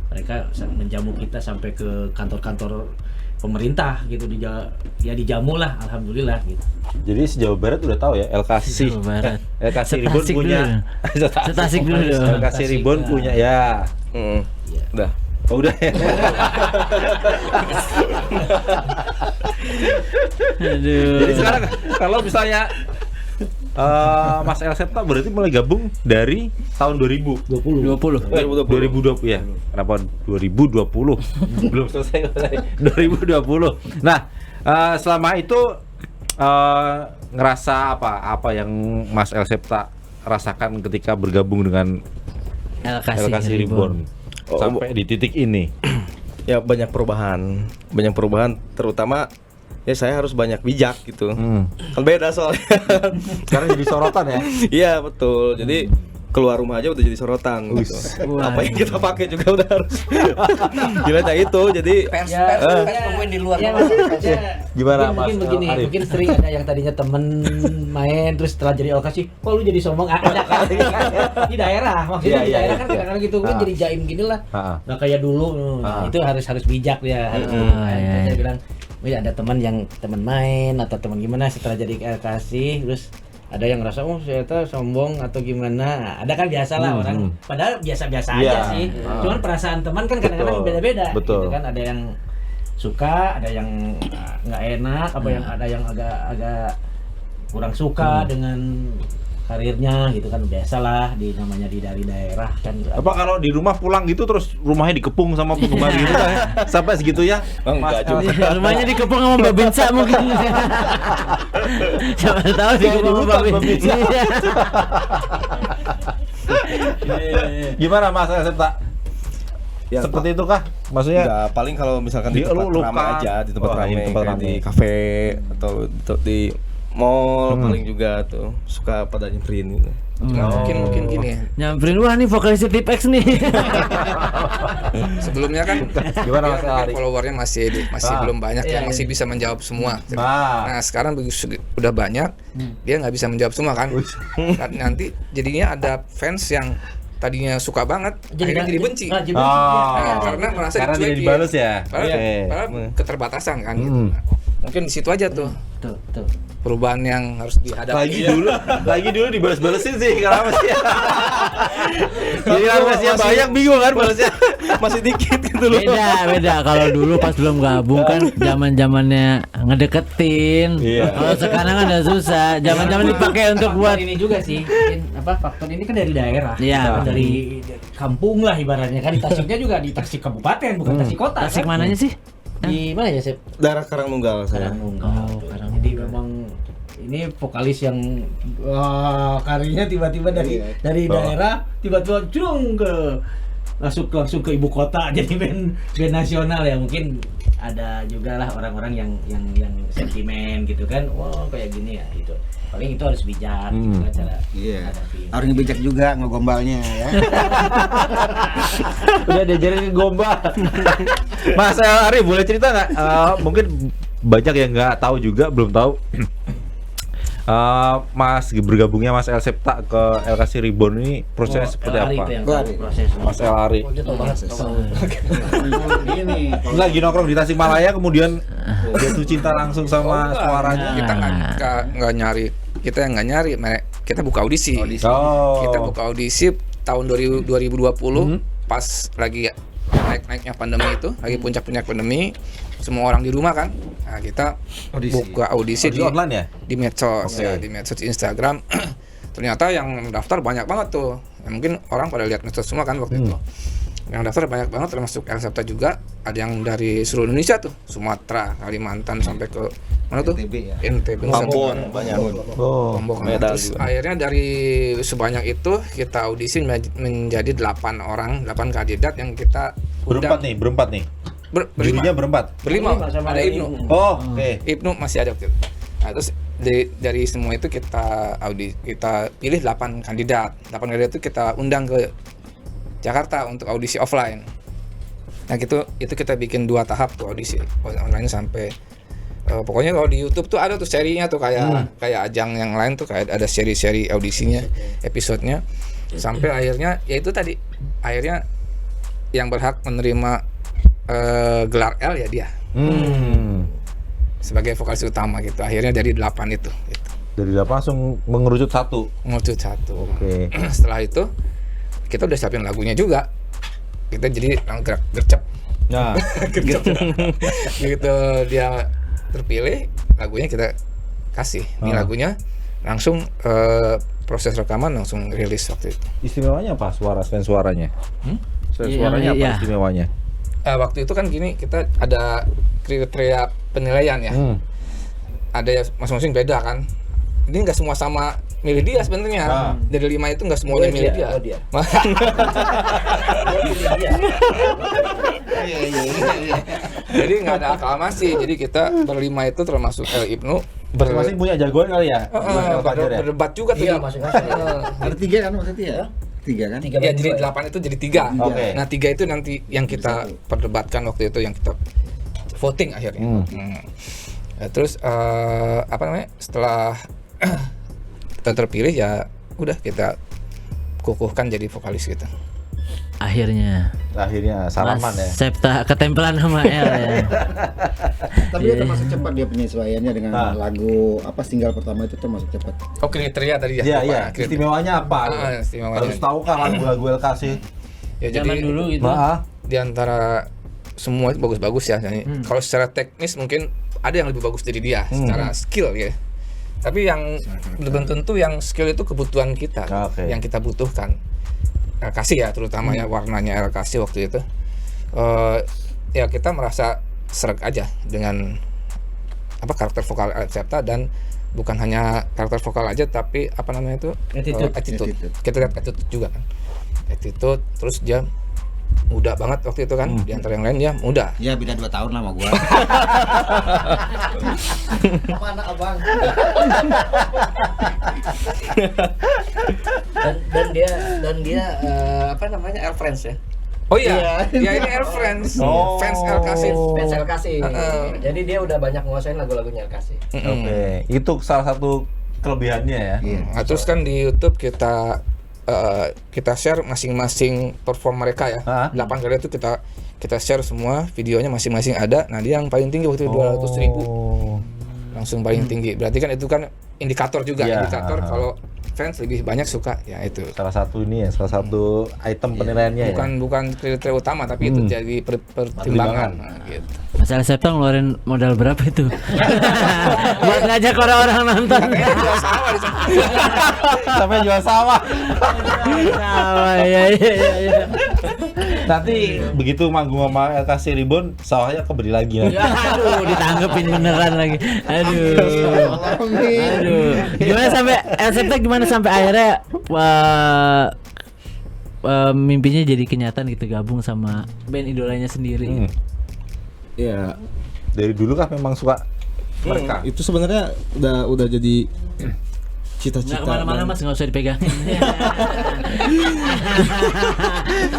Speaker 6: Mereka menjamu kita sampai ke kantor-kantor pemerintah gitu, dijamu lah, alhamdulillah gitu.
Speaker 4: Jadi sejauh barat udah tahu ya, LKC Ribbon punya.
Speaker 2: Setasik dulu.
Speaker 4: LKC Ribbon punya ya.
Speaker 1: Udah.
Speaker 4: Oh, udah ya.
Speaker 2: Aduh.
Speaker 4: Jadi sekarang kalau misalnya Mas El Septa berarti mulai gabung dari tahun 2020 ya. Kenapa 2020? Belum selesai. 2020. Nah, selama itu ngerasa apa yang Mas El Septa rasakan ketika bergabung dengan LKC Ribbon sampai di titik ini?
Speaker 1: Ya banyak perubahan terutama ya saya harus banyak bijak gitu. Kan beda soalnya.
Speaker 4: Sekarang jadi sorotan ya?
Speaker 1: Iya betul. Jadi keluar rumah aja udah jadi sorotan gitu. Apa yang kita pakai juga udah harus gila itu. Jadi
Speaker 8: Pers kayak pemain di luar.
Speaker 4: Gimana Mas?
Speaker 6: Mungkin begini, mungkin sering ada yang tadinya temen main terus setelah jadi lokasi, kok lu jadi sombong? Ada kan di daerah, maksudnya di daerah kan kadang-kadang gitu, kan jadi jaim gini lah. Nggak kayak dulu. Itu harus bijak ya. Saya bilang, ada teman main atau teman gimana setelah jadi LKC, terus ada yang ngerasa saya sombong atau gimana. Ada kan biasa lah orang, padahal biasa-biasa aja sih. Cuman perasaan teman kan kadang-kadang beda-beda. Gitu kan, ada yang suka, ada yang nggak enak, ada yang agak kurang suka dengan karirnya gitu kan, biasalah namanya dari daerah kan.
Speaker 4: Apa kalau di rumah pulang gitu terus rumahnya dikepung sama penggemar gitu kan? Sampai segitu ya?
Speaker 1: Enggak juga.
Speaker 2: Rumahnya dikepung sama Mbak Binsa mungkin. Siapa tahu dikepung sama Mbak Binsa.
Speaker 4: Gimana Mas El Septa?
Speaker 1: Ya,
Speaker 4: seperti itu kah? Maksudnya
Speaker 1: enggak, paling kalau misalkan di tempat ramai aja, di tempat ramai, kayak di kafe atau di mall paling juga tuh suka pada nyamperin gitu.
Speaker 5: Mungkin gini ya.
Speaker 2: Nyamperin, wah nih vokalis Tipex nih.
Speaker 5: Sebelumnya kan
Speaker 4: gimana Mas Ari?
Speaker 5: Followernya masih belum banyak yang masih bisa menjawab semua. Nah sekarang udah banyak, dia nggak bisa menjawab semua kan. Nanti jadinya ada fans yang tadinya suka banget, akhirnya jadi benci. Karena merasa dicuekin.
Speaker 4: Dibalas ya.
Speaker 5: Padahal keterbatasan kan gitu. Mungkin di situ aja tuh. Perubahan yang harus dihadapi.
Speaker 4: Lagi dulu dibalas-balesin sih kalau Mas ya. Jadi kalau Masnya banyak bingung kan balasnya.
Speaker 1: Masih dikit gitu loh.
Speaker 2: Beda kalau dulu pas belum gabung kan zamannya ngedeketin. Kalau sekarang kan udah susah. Zaman dipakai untuk buat
Speaker 6: ini juga sih. Faktor ini kan dari daerah.
Speaker 2: Iya.
Speaker 6: Dari kampung lah ibaratnya kan, di Tasiknya juga di Tasik Kabupaten bukan Tasik Kota.
Speaker 2: Tasik
Speaker 6: kan?
Speaker 2: mananya sih?
Speaker 6: Di mana ya, Sep?
Speaker 1: Daerah Karangnunggal saya.
Speaker 6: Jadi memang ini vokalis yang karirnya tiba-tiba dari daerah tiba-tiba cung langsung ke ibu kota jadi band nasional ya. Mungkin ada juga lah orang-orang yang sentimen gitu kan, wah kayak gini ya gitu. Paling itu harus bijak gitu cara hadapi.
Speaker 3: Harus bijak juga ngegombalnya ya.
Speaker 4: Udah diajarin gombal. Mas Ari boleh cerita nggak? Mungkin banyak yang nggak tahu juga, belum tahu. Mas bergabungnya Mas El Septa ke LKC Reborn ini prosesnya seperti apa? Mas El Ari.
Speaker 3: Gini,
Speaker 4: Lagi nongkrong di Tasikmalaya kemudian jatuh cinta langsung sama suaranya.
Speaker 5: Kita nggak nyari, kita yang nggak nyari, kita buka audisi.
Speaker 4: Oh.
Speaker 5: Kita buka audisi tahun 2020 pas lagi naik-naiknya pandemi itu, lagi puncak-puncak pandemi, semua orang di rumah kan. Nah, kita buka audisi di
Speaker 4: online ya?
Speaker 5: Di medsos ya, di medsos Instagram. Ternyata yang daftar banyak banget tuh. Ya, mungkin orang pada lihat medsos semua kan waktu itu. Yang daftar banyak banget, termasuk El Septa juga. Ada yang dari seluruh Indonesia tuh, Sumatera, Kalimantan sampai ke mana tuh? NTB,
Speaker 1: Ambon banyak.
Speaker 5: Lombok. Terus akhirnya dari sebanyak itu kita audisi menjadi 8 orang, 8 kandidat yang kita
Speaker 4: Berempat nih. Jurinya berempat.
Speaker 5: Berlima sama ada Ibnu.
Speaker 4: Oh, oke.
Speaker 5: Ibnu masih ada waktu itu. Nah, terus dari semua itu kita pilih 8 kandidat. 8 kandidat itu kita undang ke Jakarta untuk audisi offline. Nah, itu kita bikin 2 tahap tuh audisi online sampai pokoknya kalau di YouTube tuh ada tuh serinya tuh kayak ajang yang lain tuh kayak ada seri-seri audisinya, episodenya. Sampai akhirnya ya itu tadi akhirnya yang berhak menerima gelar L ya dia. Sebagai vokalis utama gitu. Akhirnya dari 8 itu gitu.
Speaker 4: Dari 8 langsung mengerucut satu. Oke.
Speaker 5: Setelah itu kita udah siapin lagunya juga. Kita jadi gercep.
Speaker 4: Nah,
Speaker 5: gitu dia terpilih, lagunya kita kasih. Ini lagunya langsung proses rekaman langsung rilis waktu itu.
Speaker 4: Istimewanya apa suaranya? Suaranya apa istimewanya?
Speaker 5: Waktu itu kan gini, kita ada kriteria penilaian ya. Ada ya masing-masing beda kan. Ini nggak semua sama milih dia sebenarnya. Dari 5 itu nggak semuanya milih dia. Jadi nggak ada aklamasi. Jadi kita berlima itu termasuk El Ibnu.
Speaker 4: Masing-masing punya jagoan kali ya?
Speaker 5: Berdebat juga tuh.
Speaker 6: Iya, masing-masing.
Speaker 3: Ada 3 kan maksudnya ya? 3 kan?
Speaker 5: Ya jadi 8 itu jadi 3.
Speaker 4: Oke.
Speaker 5: Nah 3 itu nanti yang kita perdebatkan waktu itu, yang kita voting akhirnya. Terus setelah kita terpilih ya udah kita kukuhkan jadi vokalis gitu.
Speaker 2: Akhirnya
Speaker 4: salaman
Speaker 2: Mas
Speaker 4: ya.
Speaker 2: Septa ketempelan sama El ya.
Speaker 3: Tapi dia termasuk cepat dia penyesuaiannya dengan lagu single pertama itu termasuk cepat.
Speaker 5: Oh, kriteria tadi ya.
Speaker 4: Iya. Istimewanya apa? Harus tahu kan lagu-lagu LKC.
Speaker 2: Ya zaman dulu gitu.
Speaker 5: Di antara semua itu bagus-bagus ya. Kalau secara teknis mungkin ada yang lebih bagus dari dia secara skill ya. Tapi yang belum tentu yang skill itu kebutuhan kita, yang kita butuhkan. LKC ya, terutama ya warnanya LKC waktu itu. Ya kita merasa sreg aja dengan karakter vokal El Septa, dan bukan hanya karakter vokal aja tapi attitude. Kita lihat attitude juga kan. Attitude, terus dia muda banget waktu itu kan. Di antara yang lain dia muda.
Speaker 3: Ya beda 2 tahun lah sama gua. Mana abang?
Speaker 7: dan dia Air Friends ya.
Speaker 5: Oh iya, dia ini Air Friends, fans LKC.
Speaker 7: Fans LKC. Jadi dia udah banyak nguasain lagu-lagunya LKC.
Speaker 4: Oke, itu salah satu kelebihannya ya.
Speaker 5: Nah, terus kan di YouTube kita share masing-masing perform mereka ya. 8 kali itu kita share semua videonya masing-masing ada. Nah, dia yang paling tinggi waktu itu 200.000. Langsung paling tinggi. Berarti kan itu kan indikator juga, indikator kalau fans lebih banyak suka ya itu.
Speaker 4: Salah satu item penilaiannya.
Speaker 5: Bukan kriteria utama tapi itu jadi pertimbangan. Nah, gitu.
Speaker 2: Mas El Septa ngeluarin modal berapa itu? Buat ngajak orang-orang nonton.
Speaker 4: Sampai jual sawah.
Speaker 2: Iya.
Speaker 4: Nanti begitu manggung sama LKC Reborn, sawahnya kebeli lagi ya.
Speaker 2: Aduh, ditanggepin beneran lagi. Aduh. Gimana sampai akhirnya mimpinya jadi kenyataan gitu, gabung sama band idolanya sendiri.
Speaker 1: Ya,
Speaker 4: dari dulu kah memang suka mereka?
Speaker 1: Itu sebenarnya udah jadi cita-cita.
Speaker 2: Nggak kemana-mana Mas, nggak usah dipegangin.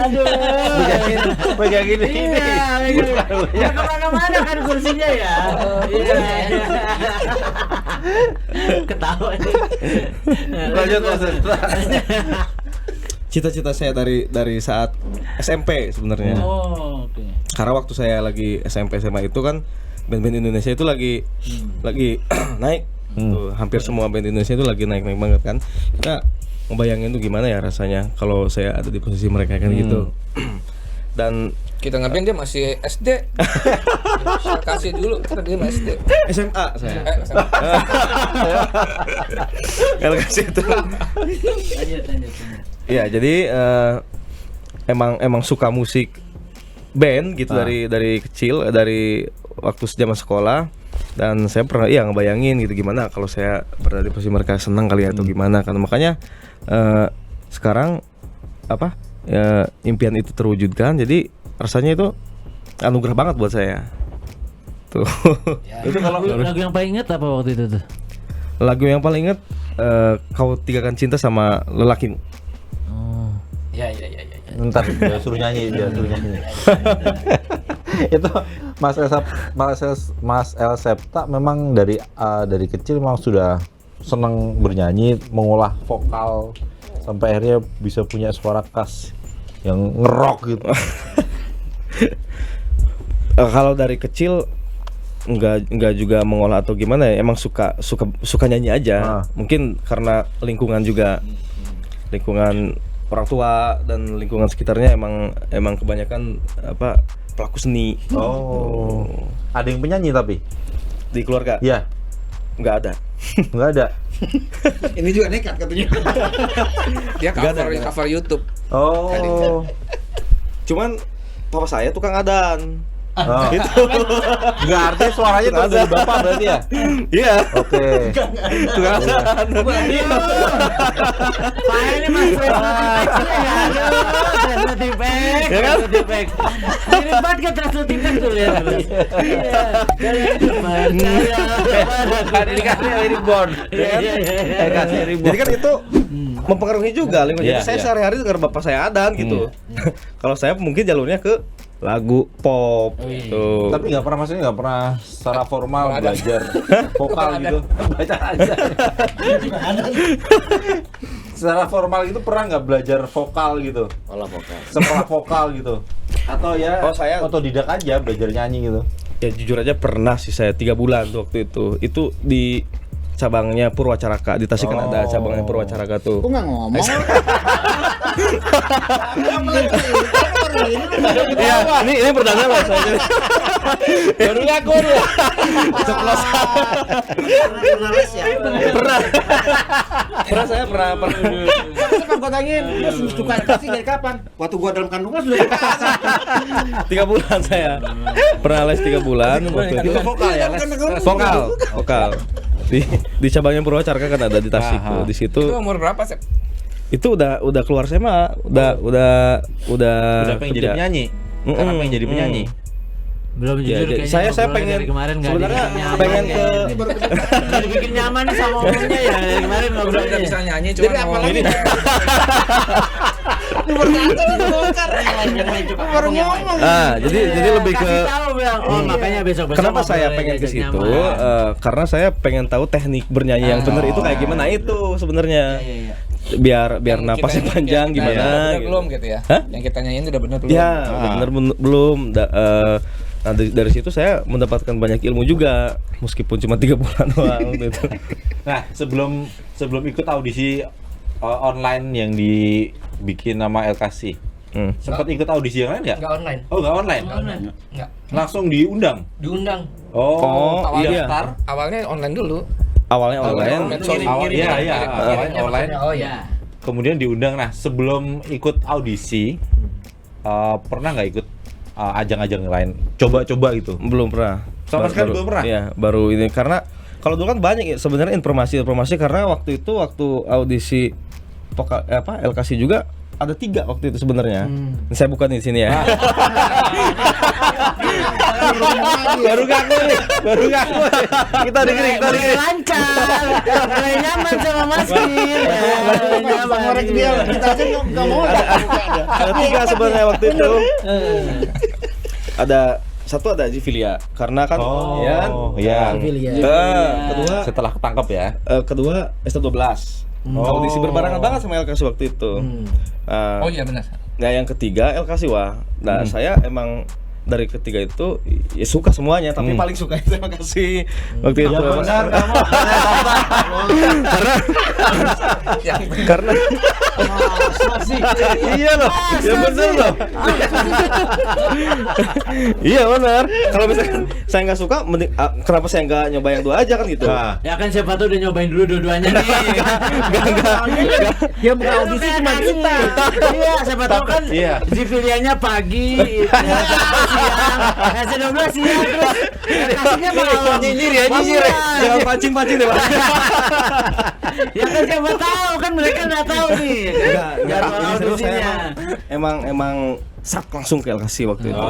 Speaker 2: Aduh,
Speaker 4: pegangin ini.
Speaker 2: Nggak kemana-mana kan kursinya ya. Ketawa.
Speaker 4: Lanjut Mas.
Speaker 1: Cita-cita saya dari saat SMP sebenarnya.
Speaker 2: Oh, oke.
Speaker 1: Karena waktu saya lagi SMP SMA itu kan band-band Indonesia itu lagi naik. Tuh, hampir semua band Indonesia itu lagi naik banget kan. Kita ngebayangin tuh gimana ya rasanya kalau saya ada di posisi mereka kan gitu. Dan
Speaker 5: Kita ngerjain dia masih SD. Saya kasih dulu karena dia masih SD.
Speaker 1: SMA saya.
Speaker 5: SMA.
Speaker 1: Kalau kasih itu.
Speaker 2: Lanjut.
Speaker 1: Ya, jadi emang suka musik band gitu dari kecil, dari waktu zaman sekolah. Dan saya pernah ngebayangin gitu gimana kalau saya berada di posisi mereka, senang kali atau gimana kan. Makanya sekarang impian itu terwujudkan. Jadi rasanya itu anugerah banget buat saya. Tuh.
Speaker 2: Itu kalau lagu yang paling inget apa waktu itu tuh?
Speaker 1: Lagu yang paling inget Kau Tinggalkan Cinta sama Lelakimu.
Speaker 6: Ya.
Speaker 4: Ntar dia suruh nyanyi. Itu Mas El Septa memang dari kecil memang sudah senang bernyanyi, mengolah vokal sampai akhirnya bisa punya suara khas yang ngerok gitu.
Speaker 1: Kalau dari kecil enggak juga mengolah atau gimana ya, emang suka nyanyi aja. Mungkin karena lingkungan juga, lingkungan orang tua dan lingkungan sekitarnya emang kebanyakan pelaku seni.
Speaker 4: Oh. Ada yang penyanyi tapi
Speaker 1: di keluarga?
Speaker 4: Iya.
Speaker 1: Enggak ada.
Speaker 4: Enggak ada.
Speaker 3: Ini juga nekat katanya.
Speaker 5: Dia cover YouTube.
Speaker 4: Oh.
Speaker 1: Cuman papa saya tukang adan.
Speaker 4: Gitu. Enggak, artinya suaranya tuh dari bapak berarti ya?
Speaker 1: Iya.
Speaker 4: Oke.
Speaker 1: Tukang adan.
Speaker 2: Saya ini Mas Translotipek. Ya kan? Mirip banget ke Translotipek tuh ya. Iya.
Speaker 4: Dikasih ribbon. Kasih ribbon.
Speaker 1: Jadi kan itu mempengaruhi juga lingkungan. Jadi
Speaker 4: Iya,
Speaker 1: saya
Speaker 4: iya.
Speaker 1: sehari-hari dengar bapak saya adan gitu. Kalau saya mungkin jalurnya ke lagu pop gitu.
Speaker 4: Tapi nggak pernah secara formal belajar vokal gitu. Baca aja. Secara formal gitu pernah nggak belajar vokal gitu? Sekolah vokal gitu. Atau ya
Speaker 1: saya
Speaker 4: otodidak aja belajar nyanyi gitu.
Speaker 1: Ya jujur aja pernah sih saya 3 bulan tuh waktu itu. Itu di cabangnya Purwacaraka di Tasik kan ada cabangnya Purwacaraka tuh.
Speaker 3: Kok nggak ngomong?
Speaker 1: Iya, ini perdana loh saya.
Speaker 4: Baru ngaku dia.
Speaker 1: Ceplos. Pernah saya pernah.
Speaker 3: Kan gua tanyain, lu suka kasih dari kapan? Waktu gua dalam kandungan sudah suka kasih.
Speaker 1: 3 bulan saya. Pernah les 3 bulan waktu itu.
Speaker 4: Itu vokal ya, les.
Speaker 1: Vokal. Di cabangnya Purwacaraka kan ada di Tasik tuh. Di situ.
Speaker 5: Itu umur berapa, Sep?
Speaker 1: Itu udah keluar SMA, udah
Speaker 4: pengen jadi penyanyi. Karena pengen jadi penyanyi.
Speaker 2: Belum
Speaker 1: Ya,
Speaker 2: jujur kayaknya.
Speaker 1: saya
Speaker 2: ngobrolnya
Speaker 1: pengen
Speaker 2: dari kemarin nggak
Speaker 1: sebenarnya
Speaker 2: dibikin
Speaker 1: pengen
Speaker 2: nyaman,
Speaker 1: ke
Speaker 2: kayaknya. Nggak dibikin nyaman nih sama omongnya ya dari kemarin
Speaker 5: Udah
Speaker 2: ngobrolnya.
Speaker 5: bisa nyanyi cuma
Speaker 3: Jadi apa lagi? Baru ngomong.
Speaker 1: Jadi lebih ke
Speaker 2: Kasih tahu bilang, makanya besok
Speaker 1: kenapa saya pengen ke situ? Karena saya pengen tahu teknik bernyanyi yang benar itu kayak gimana itu sebenarnya. Biar napasnya panjang gimana.
Speaker 5: Bener belum gitu ya?
Speaker 1: Hah?
Speaker 5: Yang kita nyanyiin udah bener belum?
Speaker 1: Ya, benar belum. Nah, dari situ saya mendapatkan banyak ilmu juga meskipun cuma 3 bulan doang gitu.
Speaker 4: Nah, sebelum ikut audisi online yang dibikin nama LKC, sempat ikut audisi yang lain nggak?
Speaker 7: Nggak online.
Speaker 4: Oh, nggak online.
Speaker 7: Nggak.
Speaker 4: Langsung diundang.
Speaker 7: Diundang.
Speaker 4: Oh,
Speaker 1: iya.
Speaker 4: daftar.
Speaker 5: Awalnya online dulu.
Speaker 1: Awalnya online.
Speaker 4: Awalnya online.
Speaker 7: Oh iya.
Speaker 4: Kemudian diundang. Nah, sebelum ikut audisi, pernah nggak ikut ajang-ajang lain? Coba-coba gitu.
Speaker 1: Belum pernah.
Speaker 4: Sama sekali belum pernah?
Speaker 1: Iya, baru ini karena kalau dulu kan banyak ya sebenarnya informasi karena waktu audisi LKC juga ada 3 waktu itu sebenarnya. Saya bukan di sini ya.
Speaker 4: Baru ngaku nih.
Speaker 1: Kita dengerin.
Speaker 2: Lancar, mulai nyaman sama Mas Kim.
Speaker 3: Ngorek dia, kita aja nggak mau.
Speaker 1: Ada 3 sebenarnya waktu itu. Ada satu ada Zivilia karena kan ya.
Speaker 6: Civilia.
Speaker 1: Kedua
Speaker 4: Setelah ketangkep ya.
Speaker 1: kedua ST12. Audisi berbarengan banget sama LKC waktu itu.
Speaker 5: Oh iya benar.
Speaker 1: Nah yang ketiga El Kasiwa. Nah saya emang dari ketiga itu ya suka semuanya, tapi paling suka itu El Kasi waktu itu.
Speaker 4: Benar kamu.
Speaker 1: Karena iya loh, ya benar loh. Iya benar. Kalau misalkan saya nggak suka, kenapa saya nggak nyoba yang dua aja kan gitu?
Speaker 2: Ya kan siapa tuh udah nyobain dulu dua-duanya nih.
Speaker 6: Dia bukan audisi cuma kita.
Speaker 2: Iya, siapa tahu kan Zivilianya pagi, siang, ST12 siang terus kasihnya malam.
Speaker 1: Nyinyir ya. Jangan pancing-pancing deh, Pak.
Speaker 2: Ya kan siapa tahu kan mereka nggak tahu nih. Jadwal audisinya.
Speaker 1: Emang sat langsung ke LKC waktu itu.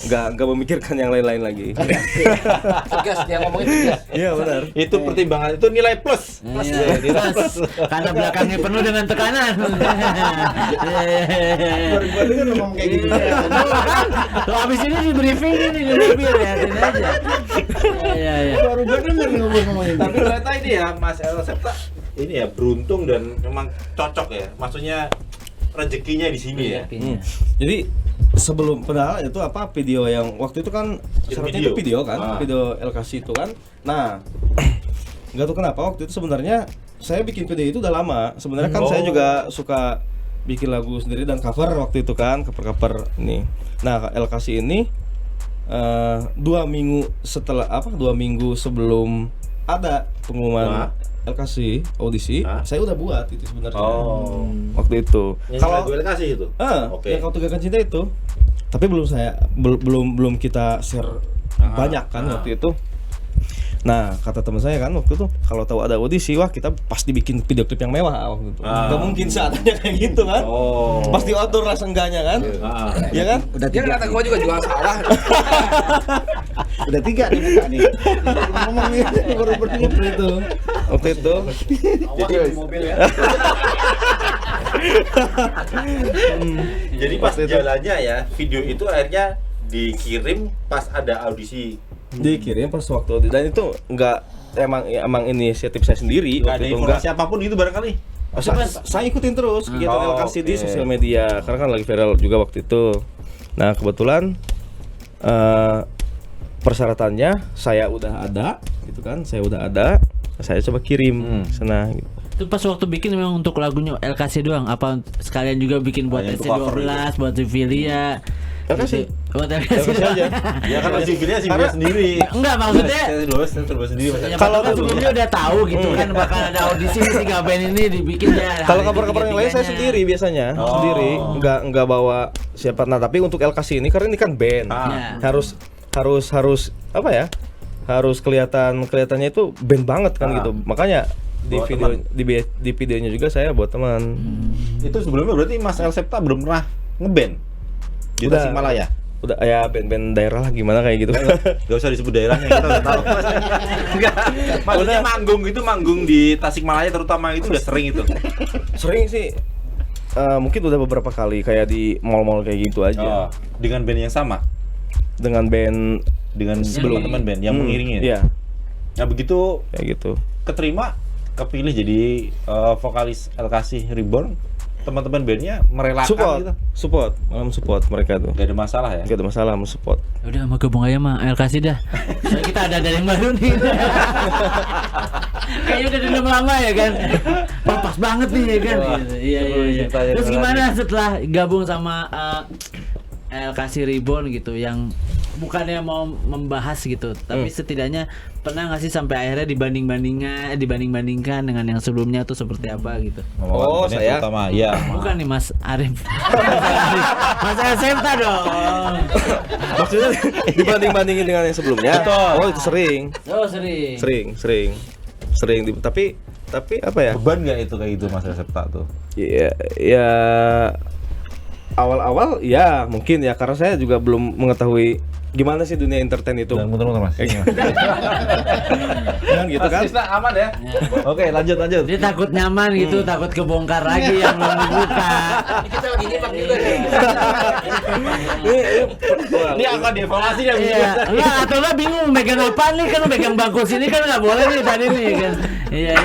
Speaker 1: Nggak memikirkan yang lain-lain lagi.
Speaker 8: Tegas, dia ngomongin tegas.
Speaker 1: Iya benar.
Speaker 4: Itu pertimbangan, itu nilai plus.
Speaker 2: Plus. Karena belakangnya penuh dengan tekanan.
Speaker 3: Baru dengar ngomong kayak gitu.
Speaker 2: Tuh abis ini di briefing ini di mobil ya, aja. Iya.
Speaker 3: Baru gue denger ngomong ini.
Speaker 4: Tapi ternyata ini ya Mas El Septa ini ya beruntung dan memang cocok ya. Maksudnya rezekinya di sini ya.
Speaker 1: Jadi sebelum padahal itu video yang waktu itu kan syaratnya itu video kan, video LKC itu kan. Nah, nggak tahu kenapa waktu itu sebenarnya saya bikin video itu udah lama. Sebenarnya kan saya juga suka bikin lagu sendiri dan cover waktu itu kan, cover ini. Nah, LKC ini 2 minggu setelah 2 minggu sebelum ada pengumuman LKC audisi, saya udah buat itu sebenarnya. Waktu itu.
Speaker 4: Kalau LKC itu.
Speaker 1: Yang Kau Tegakkan Cinta itu. Tapi belum kita share banyak kan waktu itu. Nah, kata teman saya kan waktu itu kalau tahu ada audisi, wah kita pasti bikin video klip yang mewah waktu itu. Gak mungkin seadanya kayak gitu kan. Pasti outdoor lah seenggaknya kan. Iya kan?
Speaker 3: Udah
Speaker 5: Dia kata gua juga jual sawah.
Speaker 3: Udah 3 nih buka nih. Ngomong nih baru berdua itu.
Speaker 1: Waktu itu.
Speaker 4: Jadi mobil ya. Jadi pas jalannya ya, video itu akhirnya dikirim pas ada audisi.
Speaker 1: Dikirim pas waktu audisi dan itu emang inisiatif saya sendiri.
Speaker 4: Nggak ada informasi apapun itu barangkali.
Speaker 1: Saya ikutin terus kegiatan LKC di sosial media karena kan lagi viral juga waktu itu. Nah kebetulan persyaratannya saya udah ada, gitu kan? Saya coba kirim sana. Gitu.
Speaker 2: Itu pas waktu bikin memang untuk lagunya LKC doang, apa sekalian juga bikin buat ST12, buat Zivilia.
Speaker 1: LKC.
Speaker 2: Buat LKC
Speaker 1: aja.
Speaker 4: Ya kan Zivilia sendiri.
Speaker 2: Enggak maksudnya.
Speaker 4: Terus sendiri.
Speaker 2: Kalau kan sebelumnya udah tahu gitu kan bakal ada audisi 3 band ini dibikin ya.
Speaker 1: Kalau kabar-kabar yang lain saya sendiri biasanya, sendiri, nggak bawa siapa. Nah, tapi untuk LKC ini karena ini kan band. Harus apa ya? Harus kelihatannya itu band banget kan gitu. Makanya di videonya juga saya buat teman.
Speaker 4: Itu sebelumnya berarti Mas El Septa belum pernah ngeband di Tasikmalaya.
Speaker 1: Udah ya band-band daerah lah gimana kayak gitu.
Speaker 4: Gak usah disebut daerahnya, kita udah tahu. Enggak. Maksudnya manggung di Tasikmalaya terutama itu udah sering itu.
Speaker 1: Sering sih. Mungkin udah beberapa kali kayak di mall-mall kayak gitu aja.
Speaker 4: Dengan band yang sama.
Speaker 1: Dengan
Speaker 4: sebelum teman band yang mengiringin.
Speaker 1: Iya.
Speaker 4: Nah begitu
Speaker 1: kayak gitu.
Speaker 4: Kepilih jadi vokalis LKC Reborn, teman-teman bandnya merelakan
Speaker 1: support mereka tuh.
Speaker 4: Gak ada masalah ya?
Speaker 1: Gak ada masalah, support.
Speaker 2: Udah mau gabung aja mah LKC dah. Soalnya kita ada yang baru nih. Kayaknya udah dendam lama ya kan. Pas banget nih ya kan. Iya. Terus gimana setelah gabung sama LKC Reborn gitu yang bukannya mau membahas gitu, tapi setidaknya pernah nggak sih sampai akhirnya dibanding-bandingkan dengan yang sebelumnya tuh seperti apa gitu?
Speaker 1: Saya
Speaker 4: terutama, ya.
Speaker 2: Bukan nih Mas Arif. Mas Septa dong.
Speaker 1: Maksudnya dibanding-bandingin dengan yang sebelumnya?
Speaker 4: Betul.
Speaker 1: Itu sering. Sering. Tapi apa ya?
Speaker 4: Beban nggak itu kayak gitu Mas Septa tuh?
Speaker 1: Ya awal-awal ya mungkin ya karena saya juga belum mengetahui gimana sih dunia entertain itu?
Speaker 4: Dan muter-muter Mas.
Speaker 1: Kan gitu kan?
Speaker 4: Mas aman ya? Oke, lanjut.
Speaker 2: Dia takut nyaman gitu, takut kebongkar lagi yang belum dibuka.
Speaker 7: Kita lagi nyimak juga nih.
Speaker 4: Ini akan dievaluasi ya.
Speaker 2: Iya, enggak atau enggak bingung megang apa nih, kan megang bangku sini kan nggak boleh nih tadi nih kan. Iya.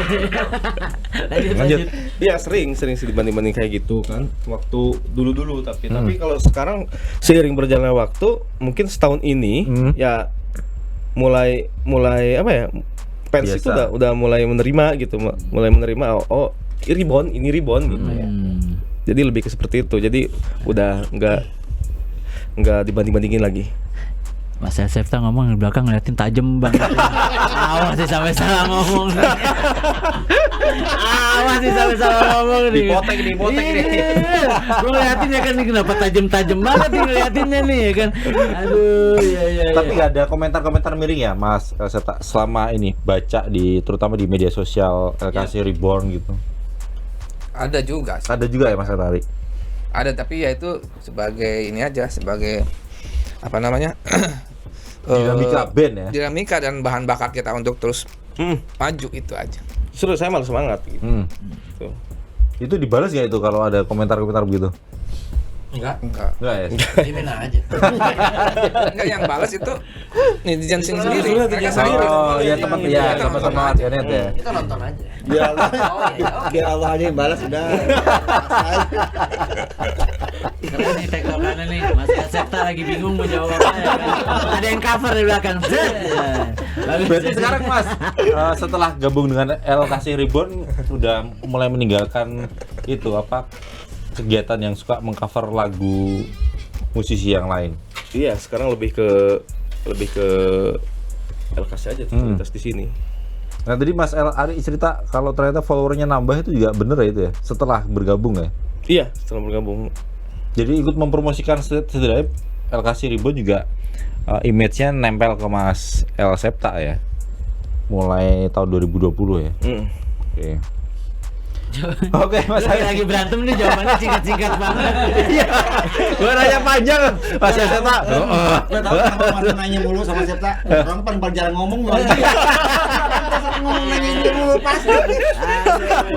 Speaker 2: Lanjut.
Speaker 1: Iya sering sih dibanding kayak gitu kan waktu dulu tapi kalau sekarang seiring berjalannya waktu mungkin setahun ini ya mulai apa ya fans itu udah mulai menerima gitu oh ini rebound gitu ya. Jadi lebih ke seperti itu, jadi udah nggak dibanding-bandingin lagi.
Speaker 2: Mas Septa ngomong di belakang ngeliatin tajem banget. Awas sih sampai salah ngomong. Awas sih sampai salah ngomong nih.
Speaker 4: Dipotek nih.
Speaker 2: Gue ngeliatin ya kan nih kenapa tajem banget nih ngeliatinnya nih ya kan. Aduh, iya.
Speaker 4: Tapi nggak ada komentar-komentar miring ya, Mas Septa selama ini baca terutama di media sosial LKC Reborn gitu.
Speaker 5: Ada juga
Speaker 4: Ya Mas Tari.
Speaker 5: ada, tapi ya itu sebagai ini aja, sebagai apa namanya
Speaker 4: dinamika band ya,
Speaker 5: dinamika dan bahan bakar kita untuk terus maju, itu aja.
Speaker 1: Justru saya malah semangat gitu. Tuh.
Speaker 4: Itu dibalas nggak itu kalau ada komentar-komentar begitu?
Speaker 5: Enggak
Speaker 4: ya.
Speaker 7: Dimin aja.
Speaker 5: Enggak, yang balas itu netizen sendiri. Mereka sendiri.
Speaker 4: Oh ya teman ya sama-sama warganet ya.
Speaker 7: Kita nonton aja.
Speaker 3: Biar Allah aja yang balas udah.
Speaker 2: Karena nih tektokannya nih Mas Septa lagi bingung mau jawab apa ya kan. Ada yang cover di belakang.
Speaker 4: Berarti sekarang Mas setelah gabung dengan LKC Reborn udah mulai meninggalkan itu apa kegiatan yang suka mengcover lagu musisi yang lain.
Speaker 1: Iya, sekarang lebih ke LKC aja aktivitas di sini.
Speaker 4: Nah tadi Mas Ari cerita kalau ternyata followernya nambah itu juga bener ya itu ya setelah bergabung ya?
Speaker 1: Iya, setelah bergabung. Jadi
Speaker 4: ikut mempromosikan setidaknya LKC Reborn juga image-nya nempel ke Mas El Septa ya mulai tahun 2020 ya. Oke, Mas Ari
Speaker 2: lagi berantem nih jawabannya singkat banget.
Speaker 4: Iya. Gua nanya panjang, Mas Septa.
Speaker 3: Gua tahu kenapa Mas nanya mulu sama Septa. Orang paling jarang ngomong loh. Ngomong nanya mulu pasti.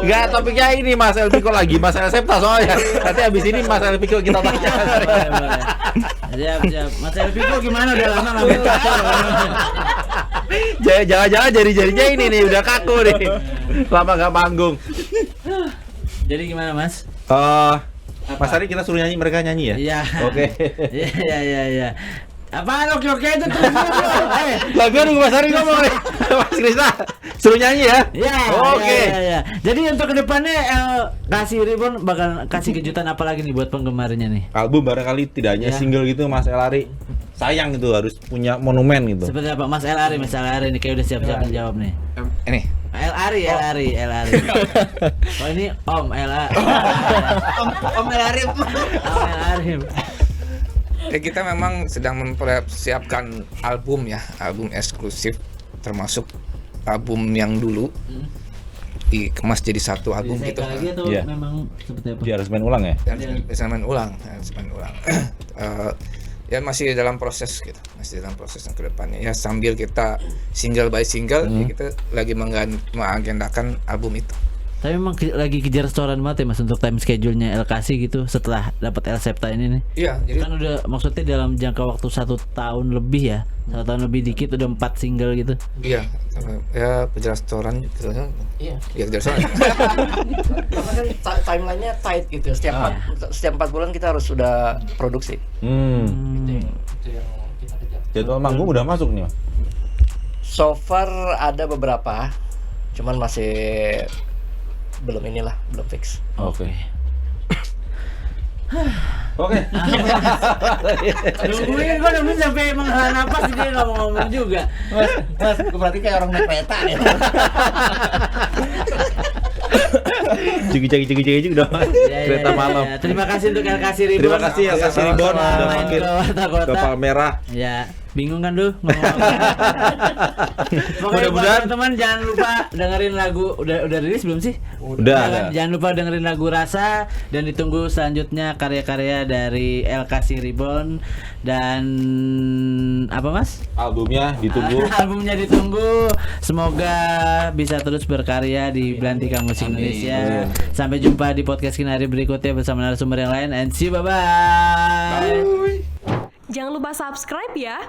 Speaker 4: Enggak, topiknya ini Mas Elpiko lagi, Mas El Septa soalnya. Nanti habis ini Mas Elpiko kita tanya.
Speaker 2: Siap. Mas Elpiko gimana, udah lama enggak minta.
Speaker 4: Jangan-jangan jari-jarinya ini nih udah kaku nih. Lama enggak manggung.
Speaker 2: Jadi gimana Mas?
Speaker 4: Mas Ari kita suruh nyanyi, mereka nyanyi ya?
Speaker 2: Iya.
Speaker 4: Oke.
Speaker 2: Iya. Apaan oke itu terus.
Speaker 4: Lagu Mas Ari ngomong nih. Mas Krisna suruh nyanyi ya?
Speaker 2: Iya.
Speaker 4: Oke.
Speaker 2: Iya. Jadi untuk kedepannya kasih Reborn bakal kasih kejutan apa lagi nih buat penggemarnya nih?
Speaker 4: Album barangkali tidak hanya single gitu Mas El Ari. Sayang gitu harus punya monumen gitu.
Speaker 2: Seperti apa Mas El Ari ini kayak udah siap-siap menjawab nih.
Speaker 5: Ini
Speaker 2: El Ari. Oh ini Om El Ari.
Speaker 3: Om El Arif.
Speaker 2: Om El Ari.
Speaker 5: ya kita memang sedang mempersiapkan album ya, album eksklusif, termasuk album yang dulu dikemas jadi satu album gitu.
Speaker 2: Iya. Memang seperti apa?
Speaker 4: Dia harus main ulang ya?
Speaker 5: Bisa main ulang. Ya masih dalam proses gitu, masih dalam proses yang kedepannya ya, sambil kita single by single ya kita lagi mengagendakan album itu.
Speaker 2: Tapi memang lagi kejar setoran banget ya Mas untuk time schedule-nya LKC gitu setelah dapat El Septa ini nih.
Speaker 5: Iya, jadi
Speaker 2: kan udah maksudnya dalam jangka waktu 1 tahun lebih ya, 1 tahun lebih dikit udah 4 single gitu.
Speaker 5: Iya, ya kejar setoran gitu.
Speaker 7: Iya.
Speaker 5: Ya kejar setoran.
Speaker 7: Karena kan timeline-nya tight gitu. Setiap 4 bulan kita harus sudah produksi. Itu yang kita kejar.
Speaker 4: Jadwal manggung udah masuk nih Mas?
Speaker 7: So far ada beberapa, cuman masih belum fix.
Speaker 4: Oke.
Speaker 2: Nungguin sampai menghela napas dia nggak mau ngomong juga.
Speaker 3: Mas, berarti kayak orang naik kereta nih.
Speaker 4: Cigi udah kereta malam.
Speaker 2: Ya. Terima kasih untuk LKC Reborn.
Speaker 4: Terima kasih LKC Reborn udah mampir ke Palmerah.
Speaker 2: Ya, bingung kan lu ngomong apa? Mudah-mudahan teman jangan lupa dengerin lagu udah rilis belum sih?
Speaker 4: Udah.
Speaker 2: Jangan lupa dengerin lagu Rasa dan ditunggu selanjutnya karya-karya dari LKC Reborn dan dan apa Mas?
Speaker 4: Albumnya ditunggu.
Speaker 2: Albumnya ditunggu. Semoga bisa terus berkarya di Belantika Musik Indonesia. Sampai jumpa di podcast Kinari berikutnya bersama narasumber yang lain. And see you, bye-bye.
Speaker 9: Jangan lupa subscribe ya.